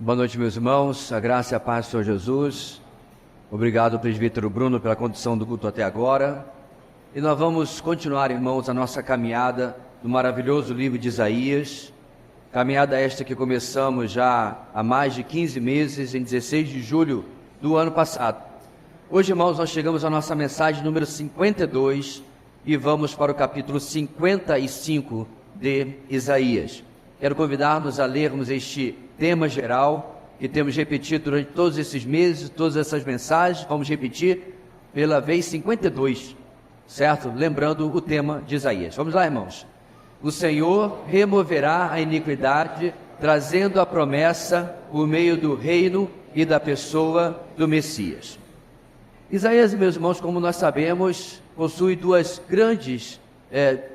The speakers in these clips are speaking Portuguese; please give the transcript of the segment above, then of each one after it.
Boa noite, meus irmãos, a graça e a paz do Senhor Jesus. Obrigado, presbítero Bruno, pela condução do culto até agora. E nós vamos continuar, irmãos, a nossa caminhada no maravilhoso livro de Isaías. Caminhada esta que começamos já há mais de 15 meses, em 16 de julho do ano passado. Hoje, irmãos, nós chegamos à nossa mensagem número 52 e vamos para o capítulo 55 de Isaías. Quero convidar-nos a lermos este tema geral que temos repetido durante todos esses meses, todas essas mensagens. Vamos repetir pela vez 52, certo? Lembrando o tema de Isaías. Vamos lá, irmãos. O Senhor removerá a iniquidade, trazendo a promessa por meio do reino e da pessoa do Messias. Isaías, meus irmãos, como nós sabemos, possui duas grandes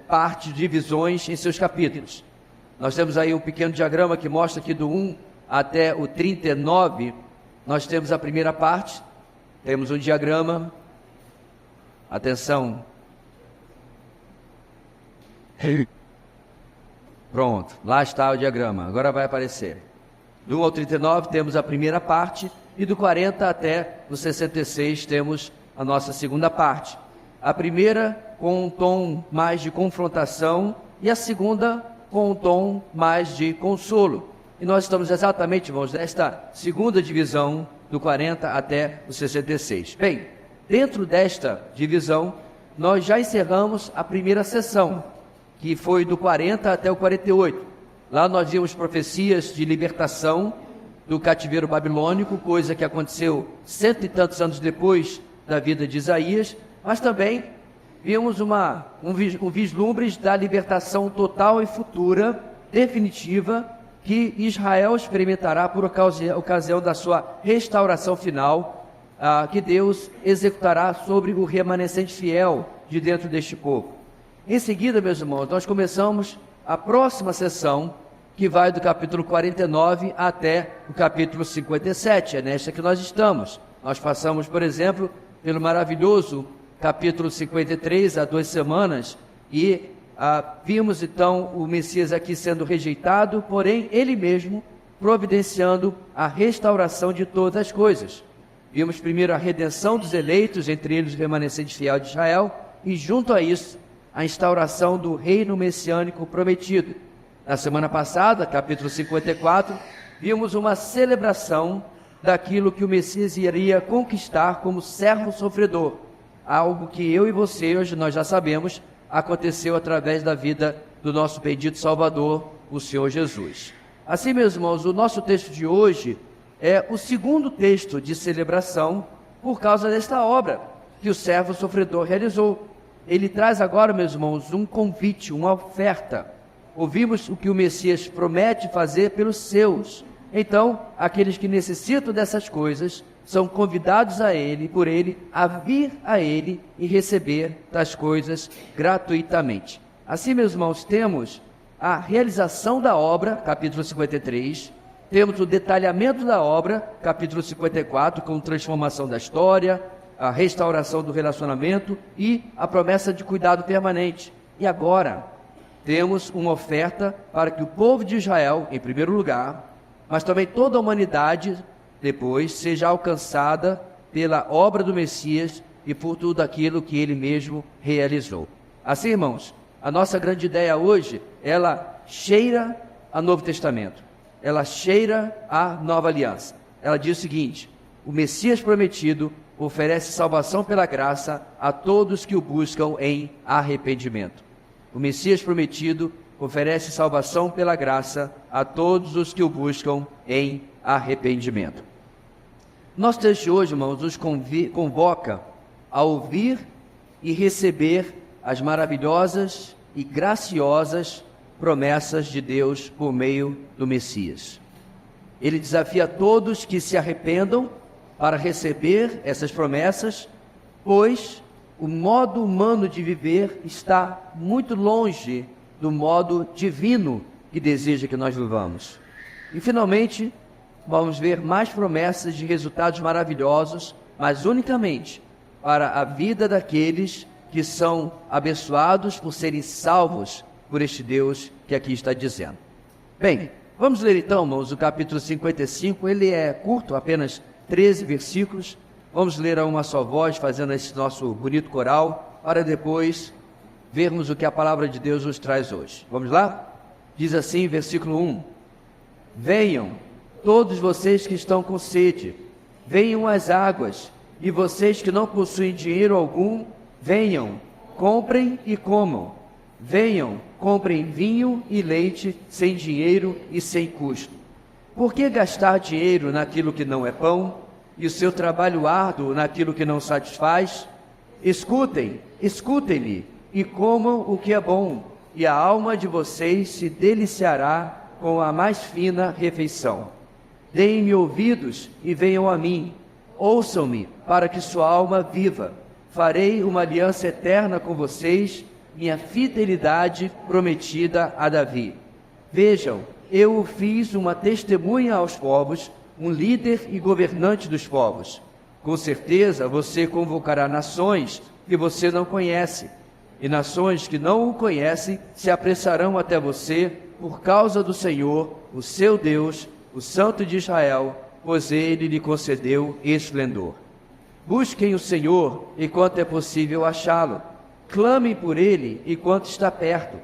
partes, divisões em seus capítulos. Nós temos aí um pequeno diagrama que mostra que do 1 até o 39, nós temos a primeira parte, temos um diagrama, atenção, pronto, lá está o diagrama, agora vai aparecer. Do 1 ao 39 temos a primeira parte, e do 40 até o 66 temos a nossa segunda parte. A primeira com um tom mais de confrontação, e a segunda com um tom mais de consolo. E nós estamos exatamente, irmãos, nesta segunda divisão, do 40 até o 66. Bem, dentro desta divisão, nós já encerramos a primeira sessão, que foi do 40 até o 48. Lá nós vimos profecias de libertação do cativeiro babilônico, coisa que aconteceu 100 e tantos anos depois da vida de Isaías, mas também vimos um vislumbre da libertação total e futura, definitiva, que Israel experimentará por ocasião da sua restauração final, que Deus executará sobre o remanescente fiel de dentro deste povo. Em seguida, meus irmãos, nós começamos a próxima sessão, que vai do capítulo 49 até o capítulo 57, é nesta que nós estamos. Nós passamos, por exemplo, pelo maravilhoso capítulo 53, há 2 semanas, e vimos então o Messias aqui sendo rejeitado, porém ele mesmo providenciando a restauração de todas as coisas. Vimos primeiro a redenção dos eleitos, entre eles o remanescente fiel de Israel, e junto a isso, a instauração do reino messiânico prometido. Na semana passada, capítulo 54, vimos uma celebração daquilo que o Messias iria conquistar como servo sofredor, algo que eu e você, hoje nós já sabemos, aconteceu através da vida do nosso bendito Salvador, o Senhor Jesus. Assim, meus irmãos, o nosso texto de hoje é o segundo texto de celebração por causa desta obra que o servo sofredor realizou. Ele traz agora, meus irmãos, um convite, uma oferta. Ouvimos o que o Messias promete fazer pelos seus. Então, aqueles que necessitam dessas coisas são convidados por ele, a vir a ele e receber tais coisas gratuitamente. Assim, meus irmãos, temos a realização da obra, capítulo 53, temos o detalhamento da obra, capítulo 54, com transformação da história, a restauração do relacionamento e a promessa de cuidado permanente. E agora, temos uma oferta para que o povo de Israel, em primeiro lugar, mas também toda a humanidade, depois, seja alcançada pela obra do Messias e por tudo aquilo que ele mesmo realizou. Assim, irmãos, a nossa grande ideia hoje, ela cheira a Novo Testamento, ela cheira a Nova Aliança. Ela diz o seguinte: o Messias prometido oferece salvação pela graça a todos que o buscam em arrependimento. O Messias prometido oferece salvação pela graça a todos os que o buscam em arrependimento. Nosso texto de hoje, irmãos, nos convoca a ouvir e receber as maravilhosas e graciosas promessas de Deus por meio do Messias. Ele desafia todos que se arrependam para receber essas promessas, pois o modo humano de viver está muito longe do modo divino que deseja que nós vivamos. E finalmente, vamos ver mais promessas de resultados maravilhosos, mas unicamente para a vida daqueles que são abençoados por serem salvos por este Deus que aqui está dizendo. Bem, Vamos ler então, irmãos, o capítulo 55, ele é curto, apenas 13 versículos. Vamos ler a uma só voz, fazendo esse nosso bonito coral, para depois vermos o que a palavra de Deus nos traz hoje. Vamos lá? Diz assim, versículo 1: Venham, todos vocês que estão com sede, venham às águas, e vocês que não possuem dinheiro algum, venham, comprem e comam. Venham, comprem vinho e leite sem dinheiro e sem custo. Por que gastar dinheiro naquilo que não é pão, e o seu trabalho árduo naquilo que não satisfaz? Escutem-lhe, e comam o que é bom, e a alma de vocês se deliciará com a mais fina refeição. Deem-me ouvidos e venham a mim. Ouçam-me, para que sua alma viva. Farei uma aliança eterna com vocês, minha fidelidade prometida a Davi. Vejam, eu o fiz uma testemunha aos povos, um líder e governante dos povos. Com certeza você convocará nações que você não conhece, e nações que não o conhecem se apressarão até você por causa do Senhor, o seu Deus, o Santo de Israel, pois ele lhe concedeu esplendor. Busquem o Senhor enquanto é possível achá-lo. Clamem por ele enquanto está perto.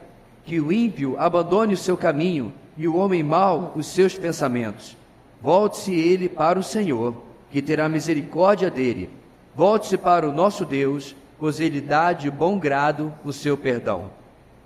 Que o ímpio abandone o seu caminho e o homem mau os seus pensamentos. Volte-se ele para o Senhor, que terá misericórdia dele. Volte-se para o nosso Deus, pois ele dá de bom grado o seu perdão.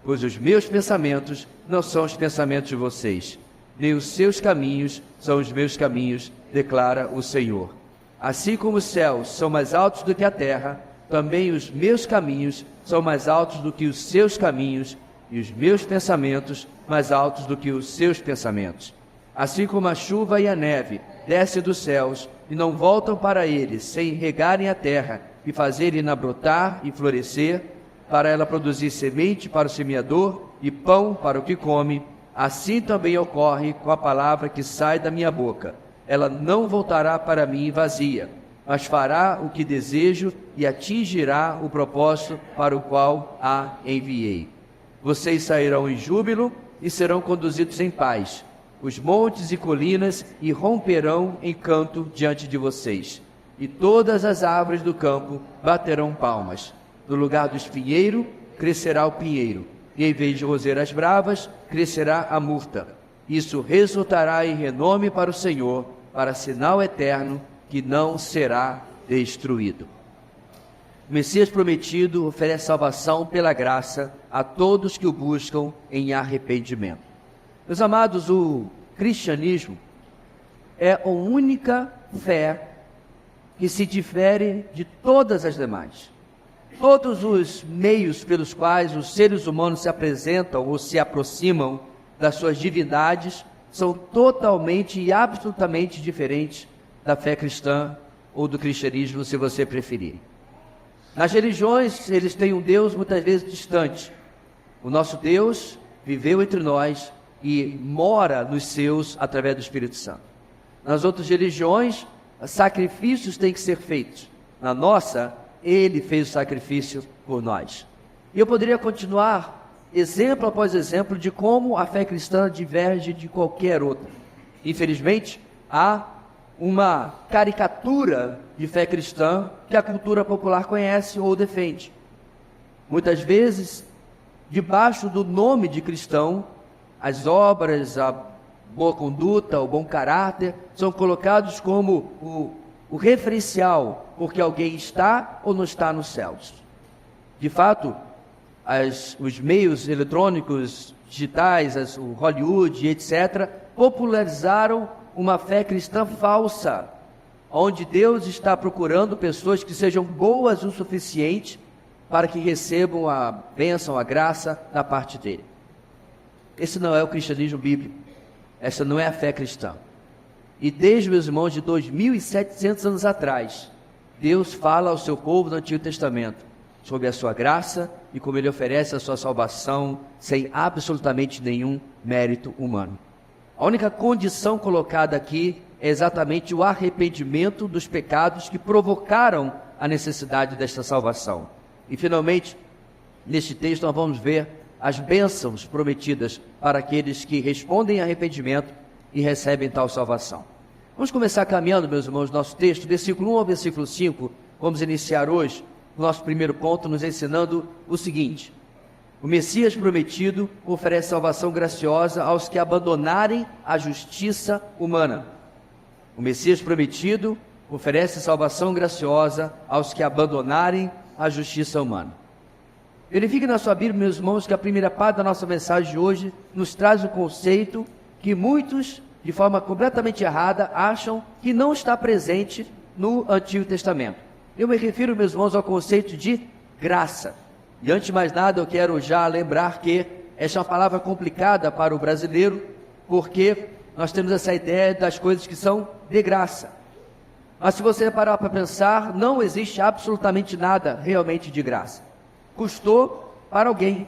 Pois os meus pensamentos não são os pensamentos de vocês, nem os seus caminhos são os meus caminhos, declara o Senhor. Assim como os céus são mais altos do que a terra, também os meus caminhos são mais altos do que os seus caminhos, e os meus pensamentos mais altos do que os seus pensamentos. Assim como a chuva e a neve descem dos céus e não voltam para eles sem regarem a terra e fazerem-na brotar e florescer, para ela produzir semente para o semeador e pão para o que come, assim também ocorre com a palavra que sai da minha boca. Ela não voltará para mim vazia, mas fará o que desejo e atingirá o propósito para o qual a enviei. Vocês sairão em júbilo e serão conduzidos em paz. Os montes e colinas irromperão em canto diante de vocês, e todas as árvores do campo baterão palmas. No lugar do espinheiro crescerá o pinheiro, e em vez de roseiras bravas crescerá a murta. Isso resultará em renome para o Senhor, para sinal eterno que não será destruído. O Messias prometido oferece salvação pela graça a todos que o buscam em arrependimento. Meus amados, o cristianismo é a única fé que se difere de todas as demais. Todos os meios pelos quais os seres humanos se apresentam ou se aproximam das suas divindades são totalmente e absolutamente diferentes da fé cristã ou do cristianismo, se você preferir. Nas religiões, eles têm um Deus muitas vezes distante. O nosso Deus viveu entre nós e mora nos seus através do Espírito Santo. Nas outras religiões, sacrifícios têm que ser feitos. Na nossa, ele fez o sacrifício por nós. E eu poderia continuar, exemplo após exemplo, de como a fé cristã diverge de qualquer outra. Infelizmente, há uma caricatura de fé cristã que a cultura popular conhece ou defende. Muitas vezes, debaixo do nome de cristão, as obras, a boa conduta, o bom caráter, são colocados como o referencial, porque alguém está ou não está nos céus. De fato, os meios eletrônicos, digitais, o Hollywood, etc., popularizaram uma fé cristã falsa, onde Deus está procurando pessoas que sejam boas o suficiente para que recebam a bênção, a graça da parte dele. Esse não é o cristianismo bíblico, essa não é a fé cristã. E desde, meus irmãos, de 2.700 anos atrás, Deus fala ao seu povo no Antigo Testamento sobre a sua graça e como ele oferece a sua salvação sem absolutamente nenhum mérito humano. A única condição colocada aqui é exatamente o arrependimento dos pecados que provocaram a necessidade desta salvação. E finalmente, neste texto nós vamos ver as bênçãos prometidas para aqueles que respondem em arrependimento e recebem tal salvação. Vamos começar caminhando, meus irmãos, nosso texto, versículo 1 ao versículo 5. Vamos iniciar hoje o nosso primeiro ponto, nos ensinando o seguinte: o Messias prometido oferece salvação graciosa aos que abandonarem a justiça humana. O Messias prometido oferece salvação graciosa aos que abandonarem a justiça humana. Verifique na sua Bíblia, meus irmãos, que a primeira parte da nossa mensagem de hoje nos traz o conceito que muitos, de forma completamente errada, acham que não está presente no Antigo Testamento. Eu me refiro, meus irmãos, ao conceito de graça. E antes de mais nada, eu quero já lembrar que essa é uma palavra complicada para o brasileiro, porque nós temos essa ideia das coisas que são de graça. Mas se você parar para pensar, não existe absolutamente nada realmente de graça. Custou para alguém.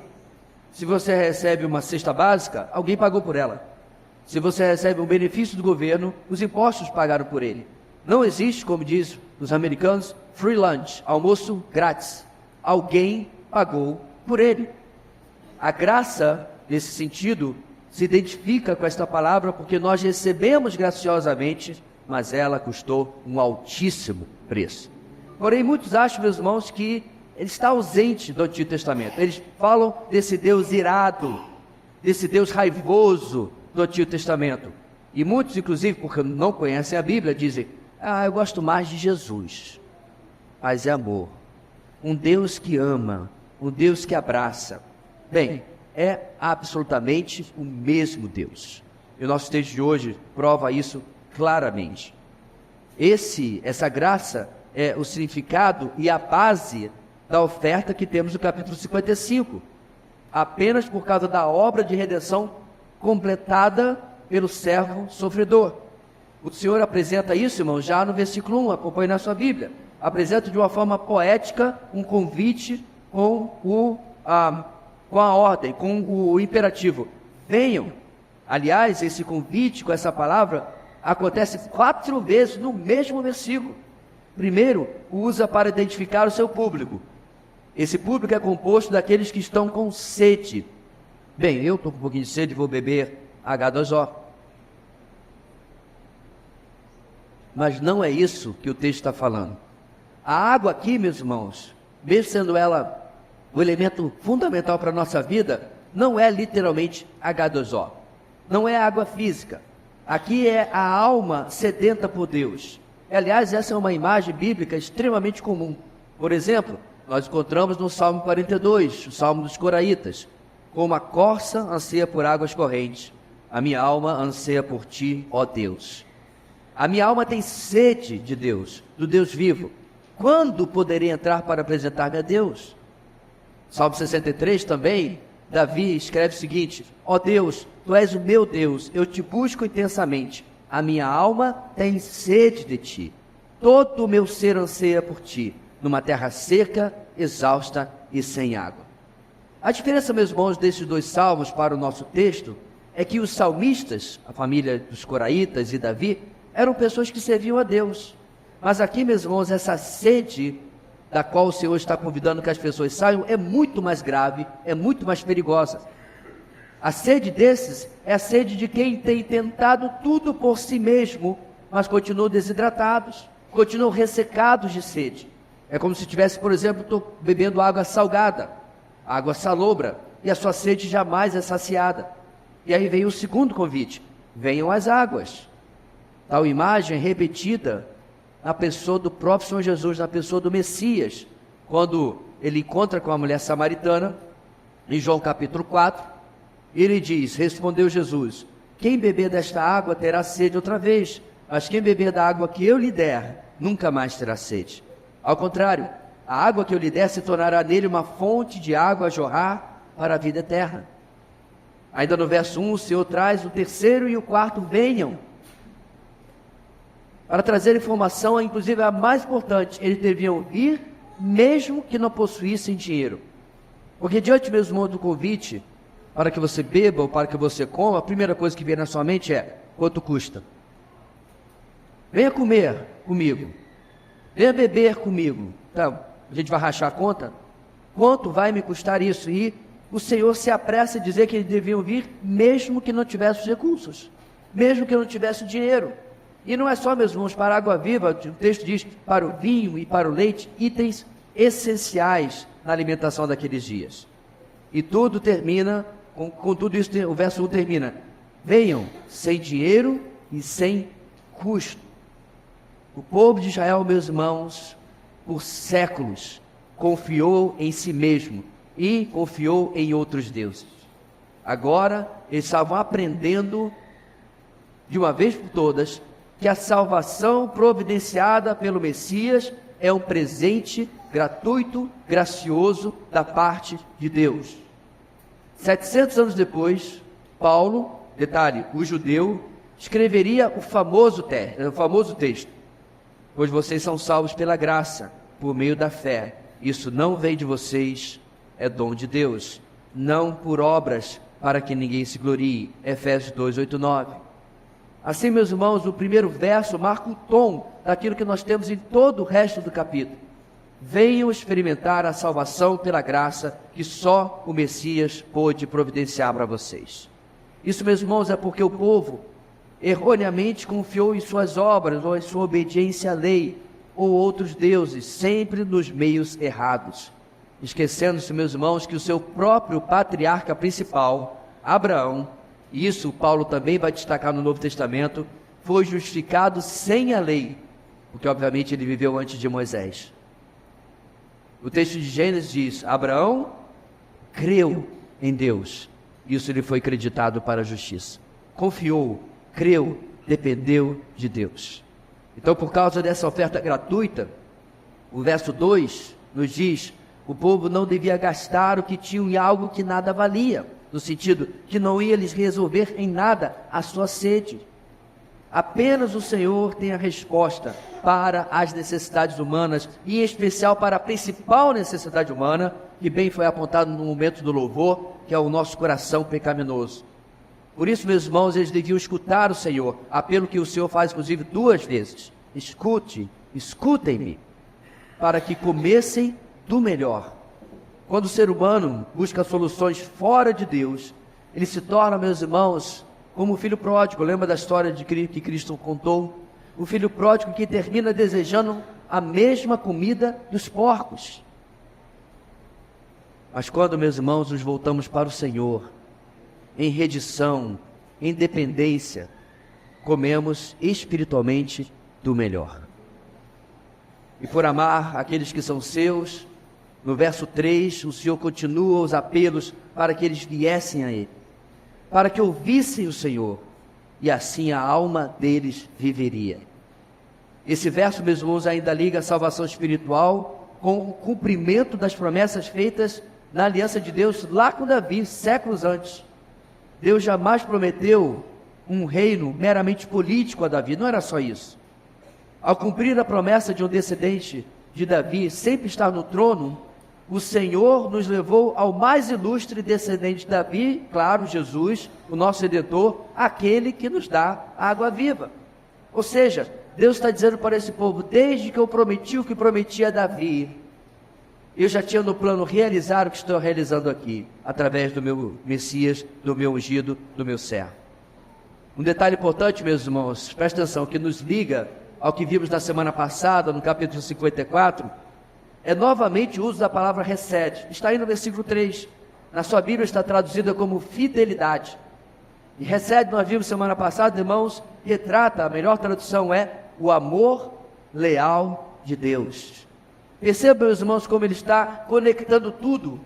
Se você recebe uma cesta básica, alguém pagou por ela. Se você recebe um benefício do governo, os impostos pagaram por ele. Não existe, como diz os americanos, free lunch, almoço grátis. Alguém pagou por ele. A graça, nesse sentido, se identifica com esta palavra porque nós recebemos graciosamente, mas ela custou um altíssimo preço. Porém, muitos acham, meus irmãos, que ele está ausente do Antigo Testamento. Eles falam desse Deus irado, desse Deus raivoso do Antigo Testamento. E muitos, inclusive, porque não conhecem a Bíblia, dizem: eu gosto mais de Jesus. Paz e amor. Um Deus que ama, um Deus que abraça. Bem, é absolutamente o mesmo Deus. E o nosso texto de hoje prova isso claramente. Essa graça é o significado e a base da oferta que temos no capítulo 55. Apenas por causa da obra de redenção completada pelo servo sofredor. O Senhor apresenta isso, irmão, já no versículo 1, acompanhe na sua Bíblia. Apresenta de uma forma poética um convite com a ordem, com o imperativo: venham. Aliás, esse convite com essa palavra acontece 4 vezes no mesmo versículo. Primeiro, usa para identificar o seu público. Esse público é composto daqueles que estão com sede. Bem, eu estou com um pouquinho de sede e vou beber H2O. Mas não é isso que o texto está falando. A água aqui, meus irmãos, mesmo sendo ela o elemento fundamental para a nossa vida, não é literalmente H2O. Não é água física. Aqui é a alma sedenta por Deus. Aliás, essa é uma imagem bíblica extremamente comum. Por exemplo, nós encontramos no Salmo 42, o Salmo dos Coraitas: como a corça anseia por águas correntes, a minha alma anseia por ti, ó Deus. A minha alma tem sede de Deus, do Deus vivo. Quando poderei entrar para apresentar-me a Deus? Salmo 63 também, Davi escreve o seguinte: ó Deus, tu és o meu Deus, eu te busco intensamente. A minha alma tem sede de ti. Todo o meu ser anseia por ti, numa terra seca, exausta e sem água. A diferença, meus irmãos, desses 2 salmos para o nosso texto é que os salmistas, a família dos Coraitas e Davi, eram pessoas que serviam a Deus. Mas aqui, meus irmãos, essa sede da qual o Senhor está convidando que as pessoas saiam é muito mais grave, é muito mais perigosa. A sede desses é a sede de quem tem tentado tudo por si mesmo, mas continuam desidratados, continuam ressecados de sede. É como se tivesse, por exemplo, bebendo água salgada, água salobra, e a sua sede jamais é saciada. E aí vem o segundo convite: venham as águas. Tal imagem repetida na pessoa do próprio Senhor Jesus, na pessoa do Messias, quando ele encontra com a mulher samaritana, em João capítulo 4, ele diz: respondeu Jesus: quem beber desta água terá sede outra vez, mas quem beber da água que eu lhe der, nunca mais terá sede. Ao contrário, a água que eu lhe der se tornará nele uma fonte de água a jorrar para a vida eterna. Ainda no verso 1, o Senhor traz o terceiro e o quarto: venham. Para trazer informação, inclusive a mais importante: eles deviam ir mesmo que não possuíssem dinheiro. Porque diante mesmo do convite, para que você beba ou para que você coma, a primeira coisa que vem na sua mente é: quanto custa? Venha comer comigo, venha beber comigo. Então, a gente vai rachar a conta? Quanto vai me custar isso? E o Senhor se apressa a dizer que eles deviam vir mesmo que não tivessem os recursos, mesmo que não tivesse o dinheiro. E não é só, meus irmãos, para a água viva, o texto diz, para o vinho e para o leite, itens essenciais na alimentação daqueles dias. E tudo termina, com tudo isso, o verso 1 termina: venham sem dinheiro e sem custo. O povo de Israel, meus irmãos, por séculos, confiou em si mesmo e confiou em outros deuses. Agora, eles estavam aprendendo, de uma vez por todas, que a salvação providenciada pelo Messias é um presente gratuito, gracioso da parte de Deus. 700 anos depois, Paulo, detalhe, o judeu, escreveria o famoso texto: pois vocês são salvos pela graça, por meio da fé. Isso não vem de vocês, é dom de Deus, não por obras, para que ninguém se glorie. Efésios 2, 8, 9. Assim, meus irmãos, o primeiro verso marca o tom daquilo que nós temos em todo o resto do capítulo. Venham experimentar a salvação pela graça que só o Messias pôde providenciar para vocês. Isso, meus irmãos, é porque o povo erroneamente confiou em suas obras, ou em sua obediência à lei, ou outros deuses, sempre nos meios errados, esquecendo-se, meus irmãos, que o seu próprio patriarca principal, Abraão, e isso Paulo também vai destacar no Novo Testamento, foi justificado sem a lei, porque obviamente ele viveu antes de Moisés. O texto de Gênesis diz: Abraão creu em Deus, isso lhe foi creditado para a justiça. Confiou, creu, dependeu de Deus. Então, por causa dessa oferta gratuita, o verso 2 nos diz: o povo não devia gastar o que tinham em algo que nada valia, no sentido que não ia lhes resolver em nada a sua sede. Apenas o Senhor tem a resposta para as necessidades humanas, e em especial para a principal necessidade humana, que bem foi apontado no momento do louvor, que é o nosso coração pecaminoso. Por isso, meus irmãos, eles deviam escutar o Senhor, apelo que o Senhor faz, inclusive, 2 vezes. Escutem-me, para que comessem do melhor. Quando o ser humano busca soluções fora de Deus, ele se torna, meus irmãos, como o filho pródigo. Lembra da história que Cristo contou? O filho pródigo que termina desejando a mesma comida dos porcos. Mas quando, meus irmãos, nos voltamos para o Senhor, em redição, em dependência, comemos espiritualmente do melhor. E por amar aqueles que são seus, no verso 3, o Senhor continua os apelos para que eles viessem a Ele, para que ouvissem o Senhor, e assim a alma deles viveria. Esse verso, meus irmãos, ainda liga a salvação espiritual com o cumprimento das promessas feitas na aliança de Deus lá com Davi, séculos antes. Deus jamais prometeu um reino meramente político a Davi, não era só isso. Ao cumprir a promessa de um descendente de Davi sempre estar no trono, o Senhor nos levou ao mais ilustre descendente de Davi, claro, Jesus, o nosso Redentor, aquele que nos dá a água viva. Ou seja, Deus está dizendo para esse povo: desde que eu prometi o que prometi a Davi, eu já tinha no plano realizar o que estou realizando aqui, através do meu Messias, do meu ungido, do meu servo. Um detalhe importante, meus irmãos, presta atenção, que nos liga ao que vimos na semana passada, no capítulo 54, é novamente o uso da palavra recede. Está aí no versículo 3. Na sua Bíblia está traduzida como fidelidade. E recede, nós vimos semana passada, irmãos, retrata, a melhor tradução é o amor leal de Deus. Perceba, meus irmãos, como ele está conectando tudo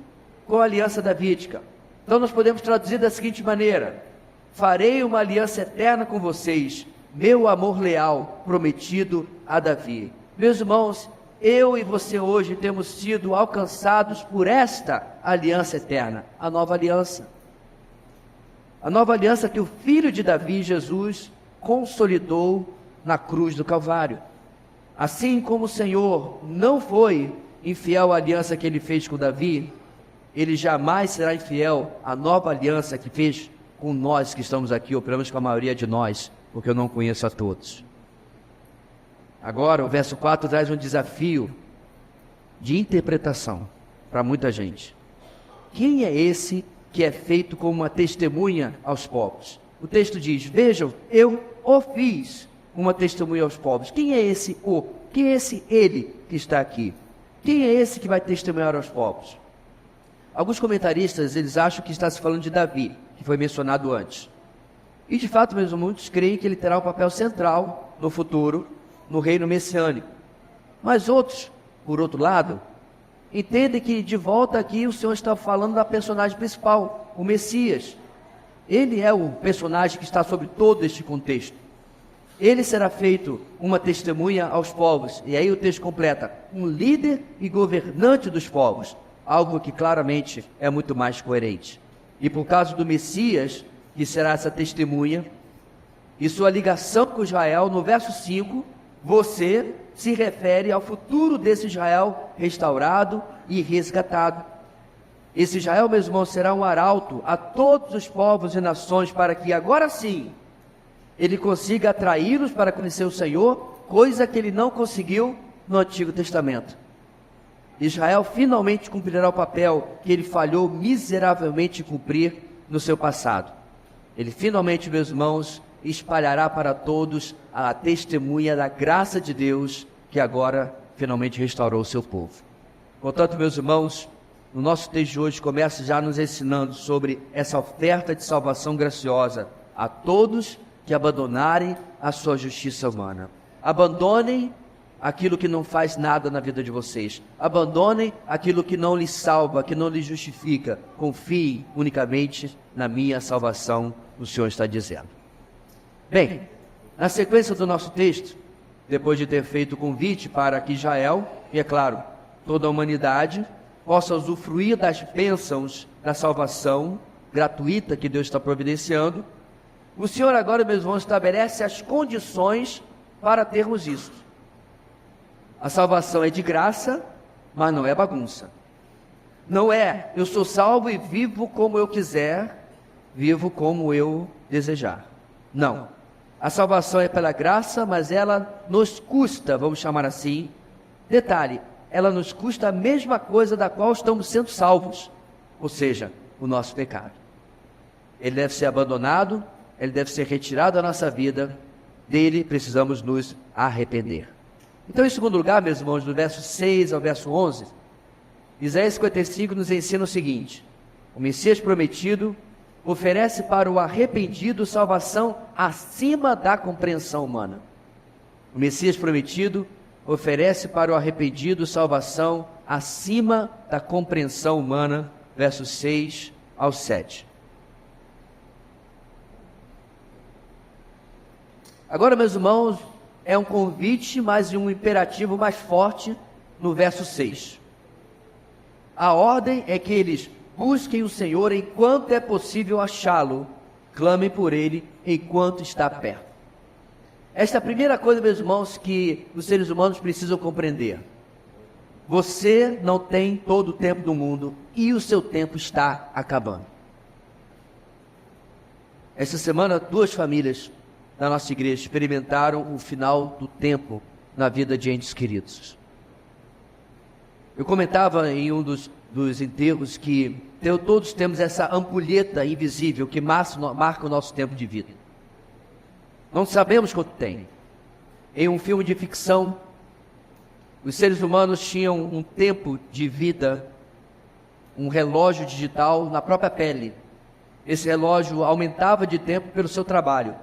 com a aliança davídica. Então nós podemos traduzir da seguinte maneira: farei uma aliança eterna com vocês, meu amor leal prometido a Davi. Meus irmãos, eu e você hoje temos sido alcançados por esta aliança eterna, a nova aliança. A nova aliança que o filho de Davi, Jesus, consolidou na cruz do Calvário. Assim como o Senhor não foi infiel à aliança que ele fez com Davi, ele jamais será infiel à nova aliança que fez com nós que estamos aqui, ou pelo menos com a maioria de nós, porque eu não conheço a todos. Agora, o verso 4 traz um desafio de interpretação para muita gente. quem é esse que é feito como uma testemunha aos povos? O texto diz, vejam, eu o fiz uma testemunha aos povos. Quem é esse o? Quem é esse ele que está aqui? Quem é esse que vai testemunhar aos povos? Alguns comentaristas, eles acham que está se falando de Davi, que foi mencionado antes. E de fato mesmo, muitos creem que ele terá um papel central no futuro, no reino messiânico. Mas outros, por outro lado, entendem que de volta aqui o Senhor está falando da personagem principal, o Messias. Ele é o personagem que está sobre todo este contexto. Ele será feito uma testemunha aos povos. E aí o texto completa, um líder e governante dos povos. Algo que claramente é muito mais coerente. E por causa do Messias, que será essa testemunha, e sua ligação com Israel, no verso 5, você se refere ao futuro desse Israel restaurado e resgatado. Esse Israel, meus irmãos, será um arauto a todos os povos e nações, para que agora sim, ele consiga atraí-los para conhecer o Senhor, coisa que ele não conseguiu no Antigo Testamento. Israel finalmente cumprirá o papel que ele falhou miseravelmente em cumprir no seu passado. Ele finalmente, meus irmãos, espalhará para todos a testemunha da graça de Deus, que agora finalmente restaurou o seu povo. Portanto, meus irmãos, no nosso texto de hoje começa já nos ensinando sobre essa oferta de salvação graciosa a todos que abandonarem a sua justiça humana. Abandonem aquilo que não faz nada na vida de vocês. Abandonem aquilo que não lhes salva, que não lhes justifica. Confiem unicamente na minha salvação, o Senhor está dizendo. Bem, na sequência do nosso texto, depois de ter feito o convite para que Israel, e é claro, toda a humanidade, possa usufruir das bênçãos da salvação gratuita que Deus está providenciando, o Senhor agora, meus irmãos, estabelece as condições para termos isso. A salvação é de graça, mas não é bagunça. Não é, eu sou salvo e vivo como eu quiser, vivo como eu desejar. Não. A salvação é pela graça, mas ela nos custa, vamos chamar assim. Detalhe, ela nos custa a mesma coisa da qual estamos sendo salvos, ou seja, o nosso pecado. Ele deve ser abandonado, ele deve ser retirado da nossa vida, dele precisamos nos arrepender. Então, em segundo lugar, meus irmãos, do verso 6 ao verso 11, Isaías 55 nos ensina o seguinte: o Messias prometido oferece para o arrependido salvação acima da compreensão humana. O Messias prometido oferece para o arrependido salvação acima da compreensão humana, versos 6 ao 7. Agora, meus irmãos, é um convite, mas um imperativo mais forte no verso 6. A ordem é que eles busquem o Senhor enquanto é possível achá-lo, clamem por ele enquanto está perto. Esta é a primeira coisa, meus irmãos, que os seres humanos precisam compreender. Você não tem todo o tempo do mundo e o seu tempo está acabando. Esta semana, 2 famílias da nossa igreja experimentaram o final do tempo na vida de entes queridos. Eu comentava em um dos enterros que todos temos essa ampulheta invisível que marca o nosso tempo de vida. Não sabemos quanto tem. Em um filme de ficção, os seres humanos tinham um tempo de vida, um relógio digital na própria pele. Esse relógio aumentava de tempo pelo seu trabalho.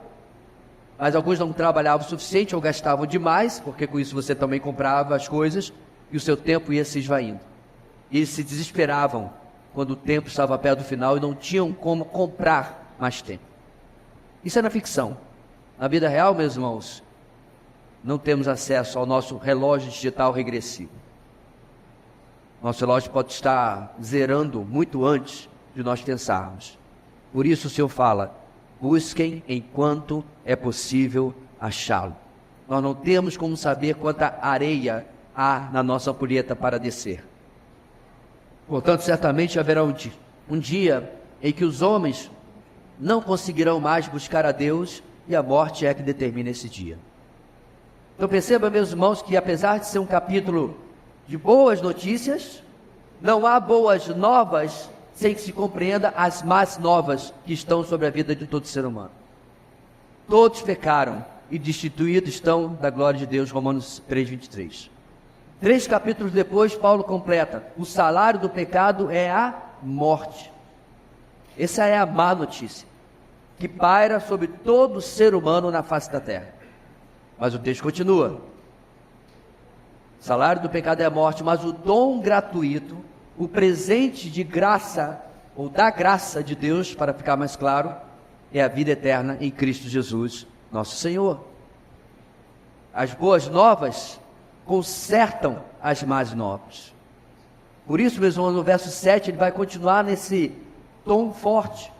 Mas alguns não trabalhavam o suficiente ou gastavam demais, porque com isso você também comprava as coisas, e o seu tempo ia se esvaindo. E eles se desesperavam quando o tempo estava perto do final e não tinham como comprar mais tempo. Isso é na ficção. Na vida real, meus irmãos, não temos acesso ao nosso relógio digital regressivo. Nosso relógio pode estar zerando muito antes de nós pensarmos. Por isso o Senhor fala: busquem enquanto é possível achá-lo. Nós não temos como saber quanta areia há na nossa ampulheta para descer. Portanto, certamente haverá um dia em que os homens não conseguirão mais buscar a Deus e a morte é que determina esse dia. Então perceba, meus irmãos, que apesar de ser um capítulo de boas notícias, não há boas novas sem que se compreenda as más novas que estão sobre a vida de todo ser humano. Todos pecaram e destituídos estão da glória de Deus, Romanos 3:23. 3 capítulos depois, Paulo completa: o salário do pecado é a morte. Essa é a má notícia que paira sobre todo ser humano na face da terra. Mas o texto continua: o salário do pecado é a morte, mas o dom gratuito, o presente de graça, ou da graça de Deus, para ficar mais claro, é a vida eterna em Cristo Jesus, nosso Senhor. As boas novas consertam as más novas. Por isso, meus irmãos, no verso 7, ele vai continuar nesse tom forte.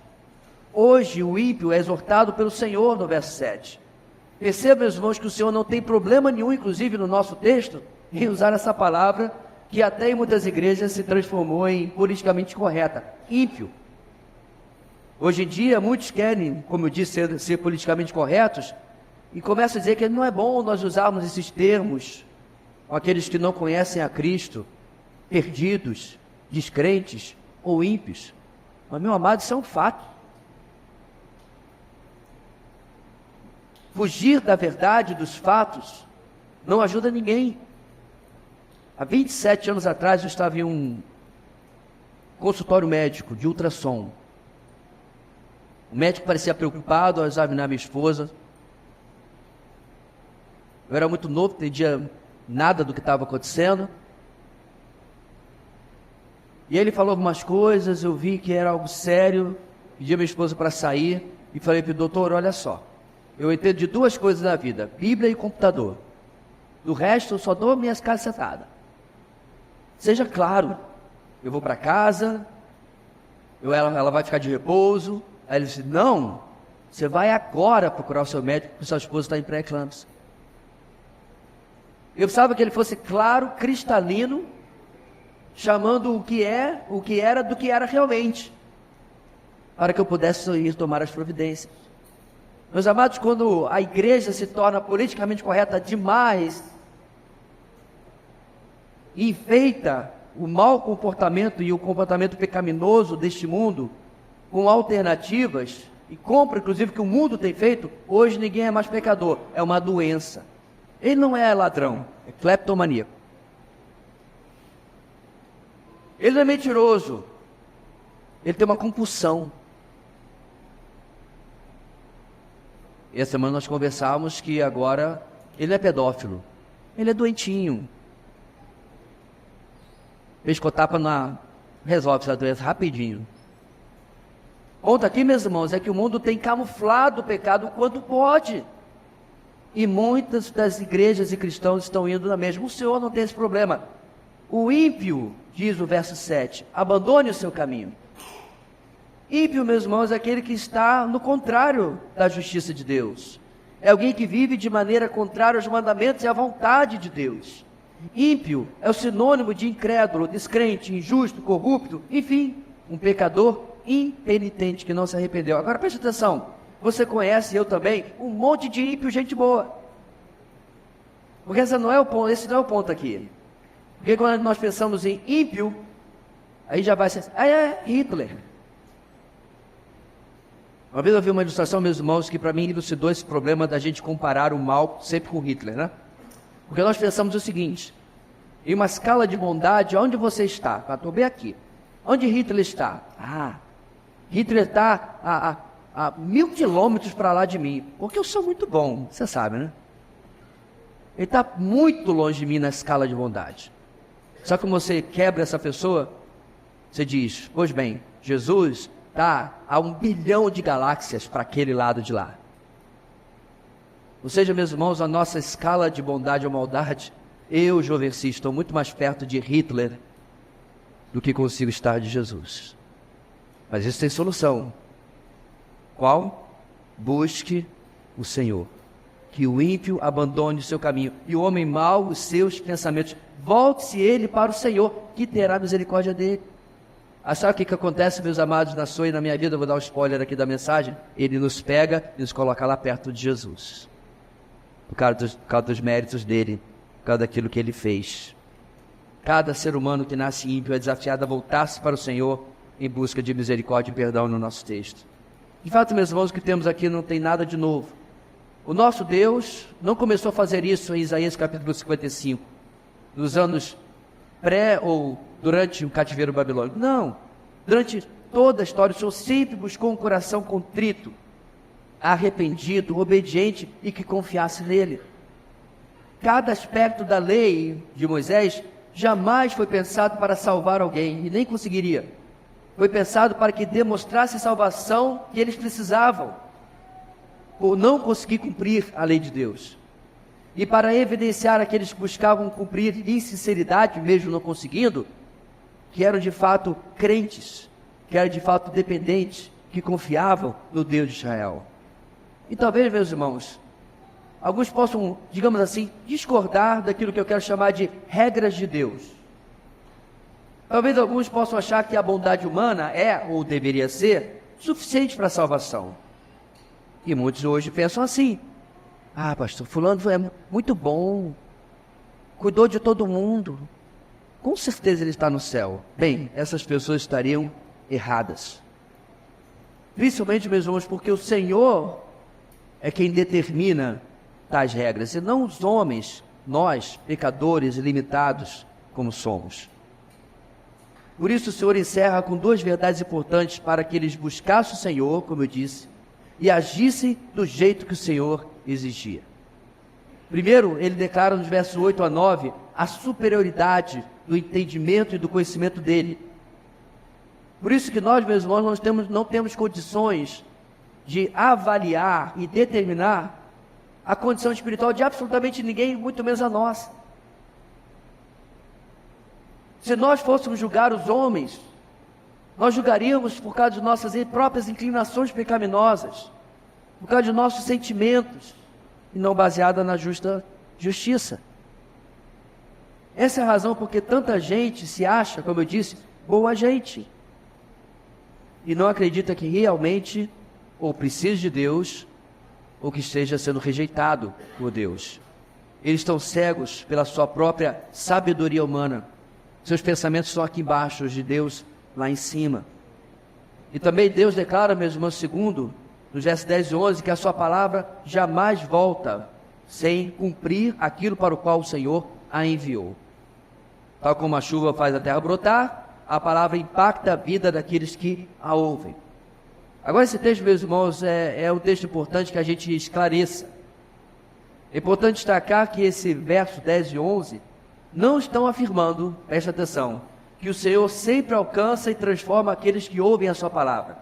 Hoje o ímpio é exortado pelo Senhor, no verso 7. Perceba, meus irmãos, que o Senhor não tem problema nenhum, inclusive no nosso texto, em usar essa palavra, que até em muitas igrejas se transformou em politicamente correta: ímpio. Hoje em dia, muitos querem, como eu disse, ser politicamente corretos, e começam a dizer que não é bom nós usarmos esses termos com aqueles que não conhecem a Cristo, perdidos, descrentes ou ímpios. Mas, meu amado, isso é um fato. Fugir da verdade, dos fatos, não ajuda ninguém. Há 27 anos atrás, eu estava em um consultório médico de ultrassom. O médico parecia preocupado ao examinar minha esposa. Eu era muito novo, não entendia nada do que estava acontecendo. E ele falou algumas coisas, eu vi que era algo sério, pedi a minha esposa para sair e falei para o doutor: olha só, eu entendo de duas coisas na vida, Bíblia e computador. Do resto, eu só dou minhas cacetadas. Seja claro, eu vou para casa, ela vai ficar de repouso. Aí ele disse: não, você vai agora procurar o seu médico, porque sua esposa está em pré-eclâmpsia. Eu precisava que ele fosse claro, cristalino, chamando o que era do que era realmente, para que eu pudesse ir tomar as providências. Meus amados, quando a igreja se torna politicamente correta demais, e enfeita o mau comportamento e o comportamento pecaminoso deste mundo com alternativas, e compra inclusive o que o mundo tem feito, hoje ninguém é mais pecador, é uma doença. Ele não é ladrão, é cleptomaníaco. Ele não é mentiroso, ele tem uma compulsão. E essa semana nós conversávamos que agora ele não é pedófilo, ele é doentinho. Pescotapa resolve essa doença rapidinho. Ponto aqui, meus irmãos, é que o mundo tem camuflado o pecado o quanto pode. E muitas das igrejas e cristãos estão indo na mesma. O Senhor não tem esse problema. O ímpio, diz o verso 7, abandone o seu caminho. Ímpio, meus irmãos, é aquele que está no contrário da justiça de Deus. É alguém que vive de maneira contrária aos mandamentos e à vontade de Deus. Ímpio é o sinônimo de incrédulo, descrente, injusto, corrupto, enfim, um pecador impenitente que não se arrependeu. Agora preste atenção, você conhece, eu também, um monte de ímpio, gente boa. Porque esse não é o ponto aqui. Porque quando nós pensamos em ímpio, aí já vai ser, é Hitler. Uma vez eu vi uma ilustração, meus irmãos, que para mim elucidou esse problema da gente comparar o mal sempre com Hitler, né? Porque nós pensamos o seguinte: em uma escala de bondade, onde você está? Estou bem aqui. Onde Hitler está? Hitler está a 1000 quilômetros para lá de mim, porque eu sou muito bom, você sabe, né? Ele está muito longe de mim na escala de bondade. Só que quando você quebra essa pessoa, você diz: pois bem, Jesus está a 1 bilhão de galáxias para aquele lado de lá. Ou seja, meus irmãos, a nossa escala de bondade ou maldade, eu, Jovenci, estou muito mais perto de Hitler do que consigo estar de Jesus. Mas isso tem solução. Qual? Busque o Senhor. Que o ímpio abandone o seu caminho e o homem mau os seus pensamentos. Volte-se ele para o Senhor, que terá misericórdia dele. Sabe o que acontece, meus amados, na sua e na minha vida? Eu vou dar um spoiler aqui da mensagem. Ele nos pega e nos coloca lá perto de Jesus. Por causa dos méritos dele, por causa daquilo que ele fez. Cada ser humano que nasce ímpio é desafiado a voltar-se para o Senhor em busca de misericórdia e perdão no nosso texto. De fato, meus irmãos, o que temos aqui não tem nada de novo. O nosso Deus não começou a fazer isso em Isaías capítulo 55, nos anos pré ou durante o cativeiro babilônico. Não. Durante toda a história, o Senhor sempre buscou um coração contrito, arrependido, obediente e que confiasse nele. Cada aspecto da lei de Moisés jamais foi pensado para salvar alguém, e nem conseguiria. Foi pensado para que demonstrasse a salvação que eles precisavam, por não conseguir cumprir a lei de Deus. E para evidenciar aqueles que buscavam cumprir em sinceridade, mesmo não conseguindo, que eram de fato crentes, que eram de fato dependentes, que confiavam no Deus de Israel. E talvez, meus irmãos, alguns possam, digamos assim, discordar daquilo que eu quero chamar de regras de Deus. Talvez alguns possam achar que a bondade humana é, ou deveria ser, suficiente para a salvação. E muitos hoje pensam assim: ah, pastor, fulano é muito bom, cuidou de todo mundo, com certeza ele está no céu. Bem, essas pessoas estariam erradas. Principalmente, meus irmãos, porque o Senhor é quem determina tais regras, e não os homens, nós, pecadores e limitados como somos. Por isso o Senhor encerra com duas verdades importantes para que eles buscassem o Senhor, como eu disse, e agissem do jeito que o Senhor exigia. Primeiro, ele declara nos versos 8 a 9 a superioridade do entendimento e do conhecimento dele. Por isso que nós, meus irmãos, não temos condições de avaliar e determinar a condição espiritual de absolutamente ninguém, muito menos a nossa. Se nós fôssemos julgar os homens, nós julgaríamos por causa de nossas próprias inclinações pecaminosas, por causa de nossos sentimentos, e não baseada na justiça. Essa é a razão porque tanta gente se acha, como eu disse, boa gente, e não acredita que realmente ou precisa de Deus, ou que esteja sendo rejeitado por Deus. Eles estão cegos pela sua própria sabedoria humana. Seus pensamentos estão aqui embaixo, os de Deus lá em cima. E também Deus declara, meus irmãos, segundo, nos versos 10 e 11, que a sua palavra jamais volta sem cumprir aquilo para o qual o Senhor a enviou. Tal como a chuva faz a terra brotar, a palavra impacta a vida daqueles que a ouvem. Agora esse texto, meus irmãos, é um texto importante que a gente esclareça. É importante destacar que esse verso 10 e 11 não estão afirmando, preste atenção, que o Senhor sempre alcança e transforma aqueles que ouvem a sua palavra.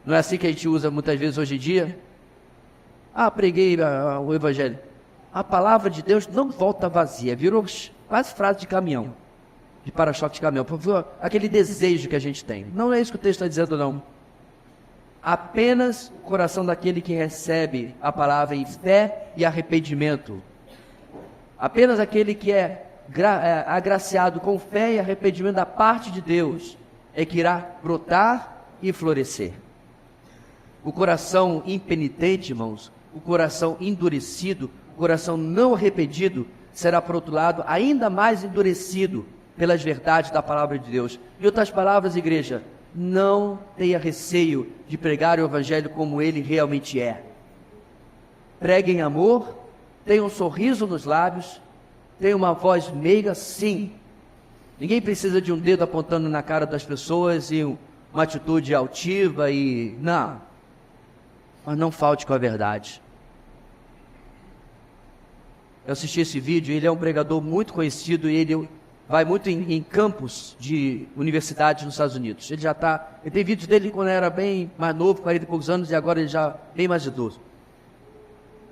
Não é assim que a gente usa muitas vezes hoje em dia? Ah, preguei o Evangelho. A palavra de Deus não volta vazia, virou quase frase de caminhão, de para-choque de caminhão, aquele desejo que a gente tem. Não é isso que o texto está dizendo, não. Apenas o coração daquele que recebe a palavra em fé e arrependimento. Apenas aquele que é agraciado com fé e arrependimento da parte de Deus é que irá brotar e florescer. O coração impenitente, irmãos, o coração endurecido, o coração não arrependido, será, por outro lado, ainda mais endurecido pelas verdades da palavra de Deus. Em outras palavras, igreja, não tenha receio de pregar o Evangelho como ele realmente é. Pregue em amor, tenha um sorriso nos lábios, tenha uma voz meiga, sim. Ninguém precisa de um dedo apontando na cara das pessoas e uma atitude altiva e... não. Mas não falte com a verdade. Eu assisti esse vídeo, ele é um pregador muito conhecido e ele vai muito em campos de universidades nos Estados Unidos. Ele tem vídeos dele quando era bem mais novo, 40 e poucos anos, e agora ele já bem mais idoso.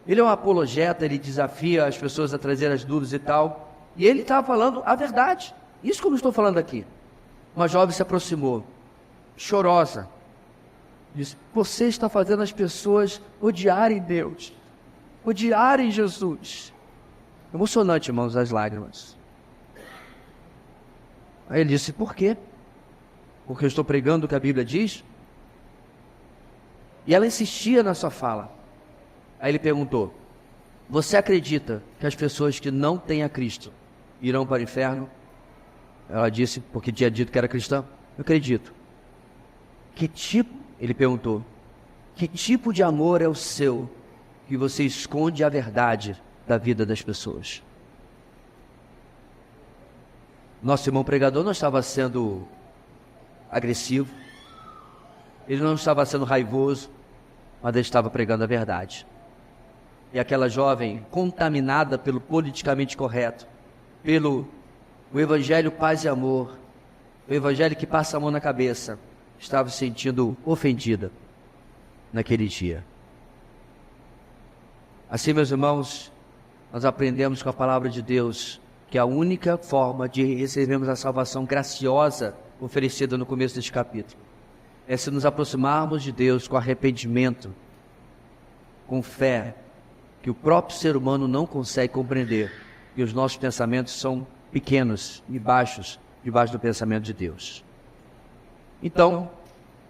Ele é um apologeta, ele desafia as pessoas a trazer as dúvidas e tal, e ele estava falando a verdade, isso que eu estou falando aqui. Uma jovem se aproximou, chorosa, disse: você está fazendo as pessoas odiarem Deus, odiarem Jesus. Emocionante, irmãos, as lágrimas. Aí ele disse: por quê? Porque eu estou pregando o que a Bíblia diz? E ela insistia na sua fala. Aí ele perguntou: você acredita que as pessoas que não têm a Cristo irão para o inferno? Ela disse, porque tinha dito que era cristã: Eu acredito. Ele perguntou, que tipo de amor é o seu que você esconde a verdade da vida das pessoas? Nosso irmão pregador não estava sendo agressivo, ele não estava sendo raivoso, mas ele estava pregando a verdade. E aquela jovem, contaminada pelo politicamente correto, pelo o evangelho paz e amor, o evangelho que passa a mão na cabeça, estava se sentindo ofendida naquele dia. Assim, meus irmãos, nós aprendemos com a palavra de Deus que a única forma de recebermos a salvação graciosa oferecida no começo deste capítulo é se nos aproximarmos de Deus com arrependimento, com fé, que o próprio ser humano não consegue compreender, e os nossos pensamentos são pequenos e baixos debaixo do pensamento de Deus. Então,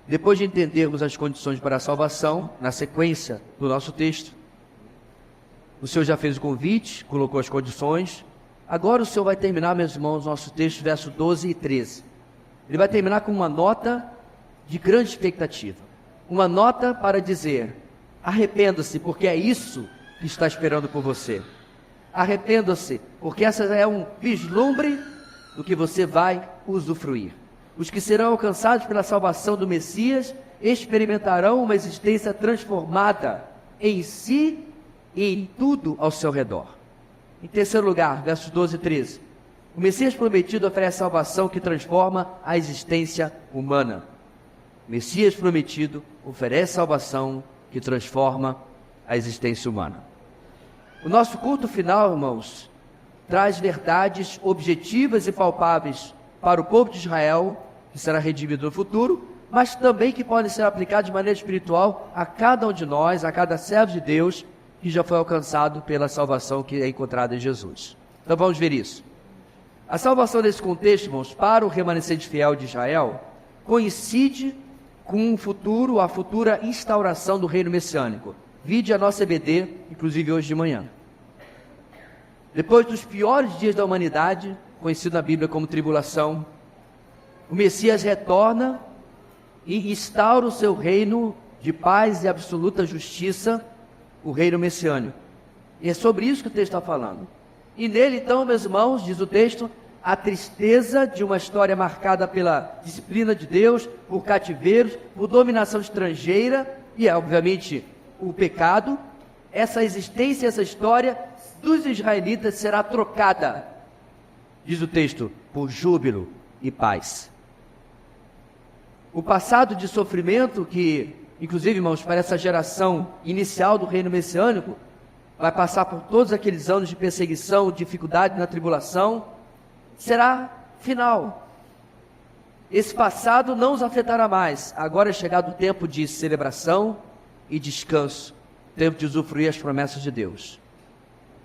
depois de entendermos as condições para a salvação, na sequência do nosso texto, o Senhor já fez o convite, colocou as condições. Agora o Senhor vai terminar, meus irmãos, nosso texto, versos 12 e 13. Ele vai terminar com uma nota de grande expectativa. Uma nota para dizer, arrependa-se, porque é isso que está esperando por você. Arrependa-se, porque essa é um vislumbre do que você vai usufruir. Os que serão alcançados pela salvação do Messias experimentarão uma existência transformada em si e em tudo ao seu redor. Em terceiro lugar, versos 12 e 13. O Messias prometido oferece salvação que transforma a existência humana. O Messias prometido oferece salvação que transforma a existência humana. O nosso culto final, irmãos, traz verdades objetivas e palpáveis para o povo de Israel, que será redimido no futuro, mas também que podem ser aplicadas de maneira espiritual a cada um de nós, a cada servo de Deus, que já foi alcançado pela salvação que é encontrada em Jesus. Então vamos ver isso. A salvação nesse contexto, irmãos, para o remanescente fiel de Israel, coincide com o futuro, a futura instauração do reino messiânico. Vide a nossa EBD, inclusive hoje de manhã. Depois dos piores dias da humanidade, conhecido na Bíblia como tribulação, o Messias retorna e instaura o seu reino de paz e absoluta justiça, o reino messiânico. E é sobre isso que o texto está falando. E nele, então, meus irmãos, diz o texto, a tristeza de uma história marcada pela disciplina de Deus, por cativeiros, por dominação estrangeira, e obviamente o pecado, essa existência, essa história dos israelitas será trocada, diz o texto, por júbilo e paz. O passado de sofrimento que, inclusive, irmãos, para essa geração inicial do reino messiânico, vai passar por todos aqueles anos de perseguição, dificuldade na tribulação, será final. Esse passado não os afetará mais. Agora é chegado o tempo de celebração e descanso, tempo de usufruir as promessas de Deus.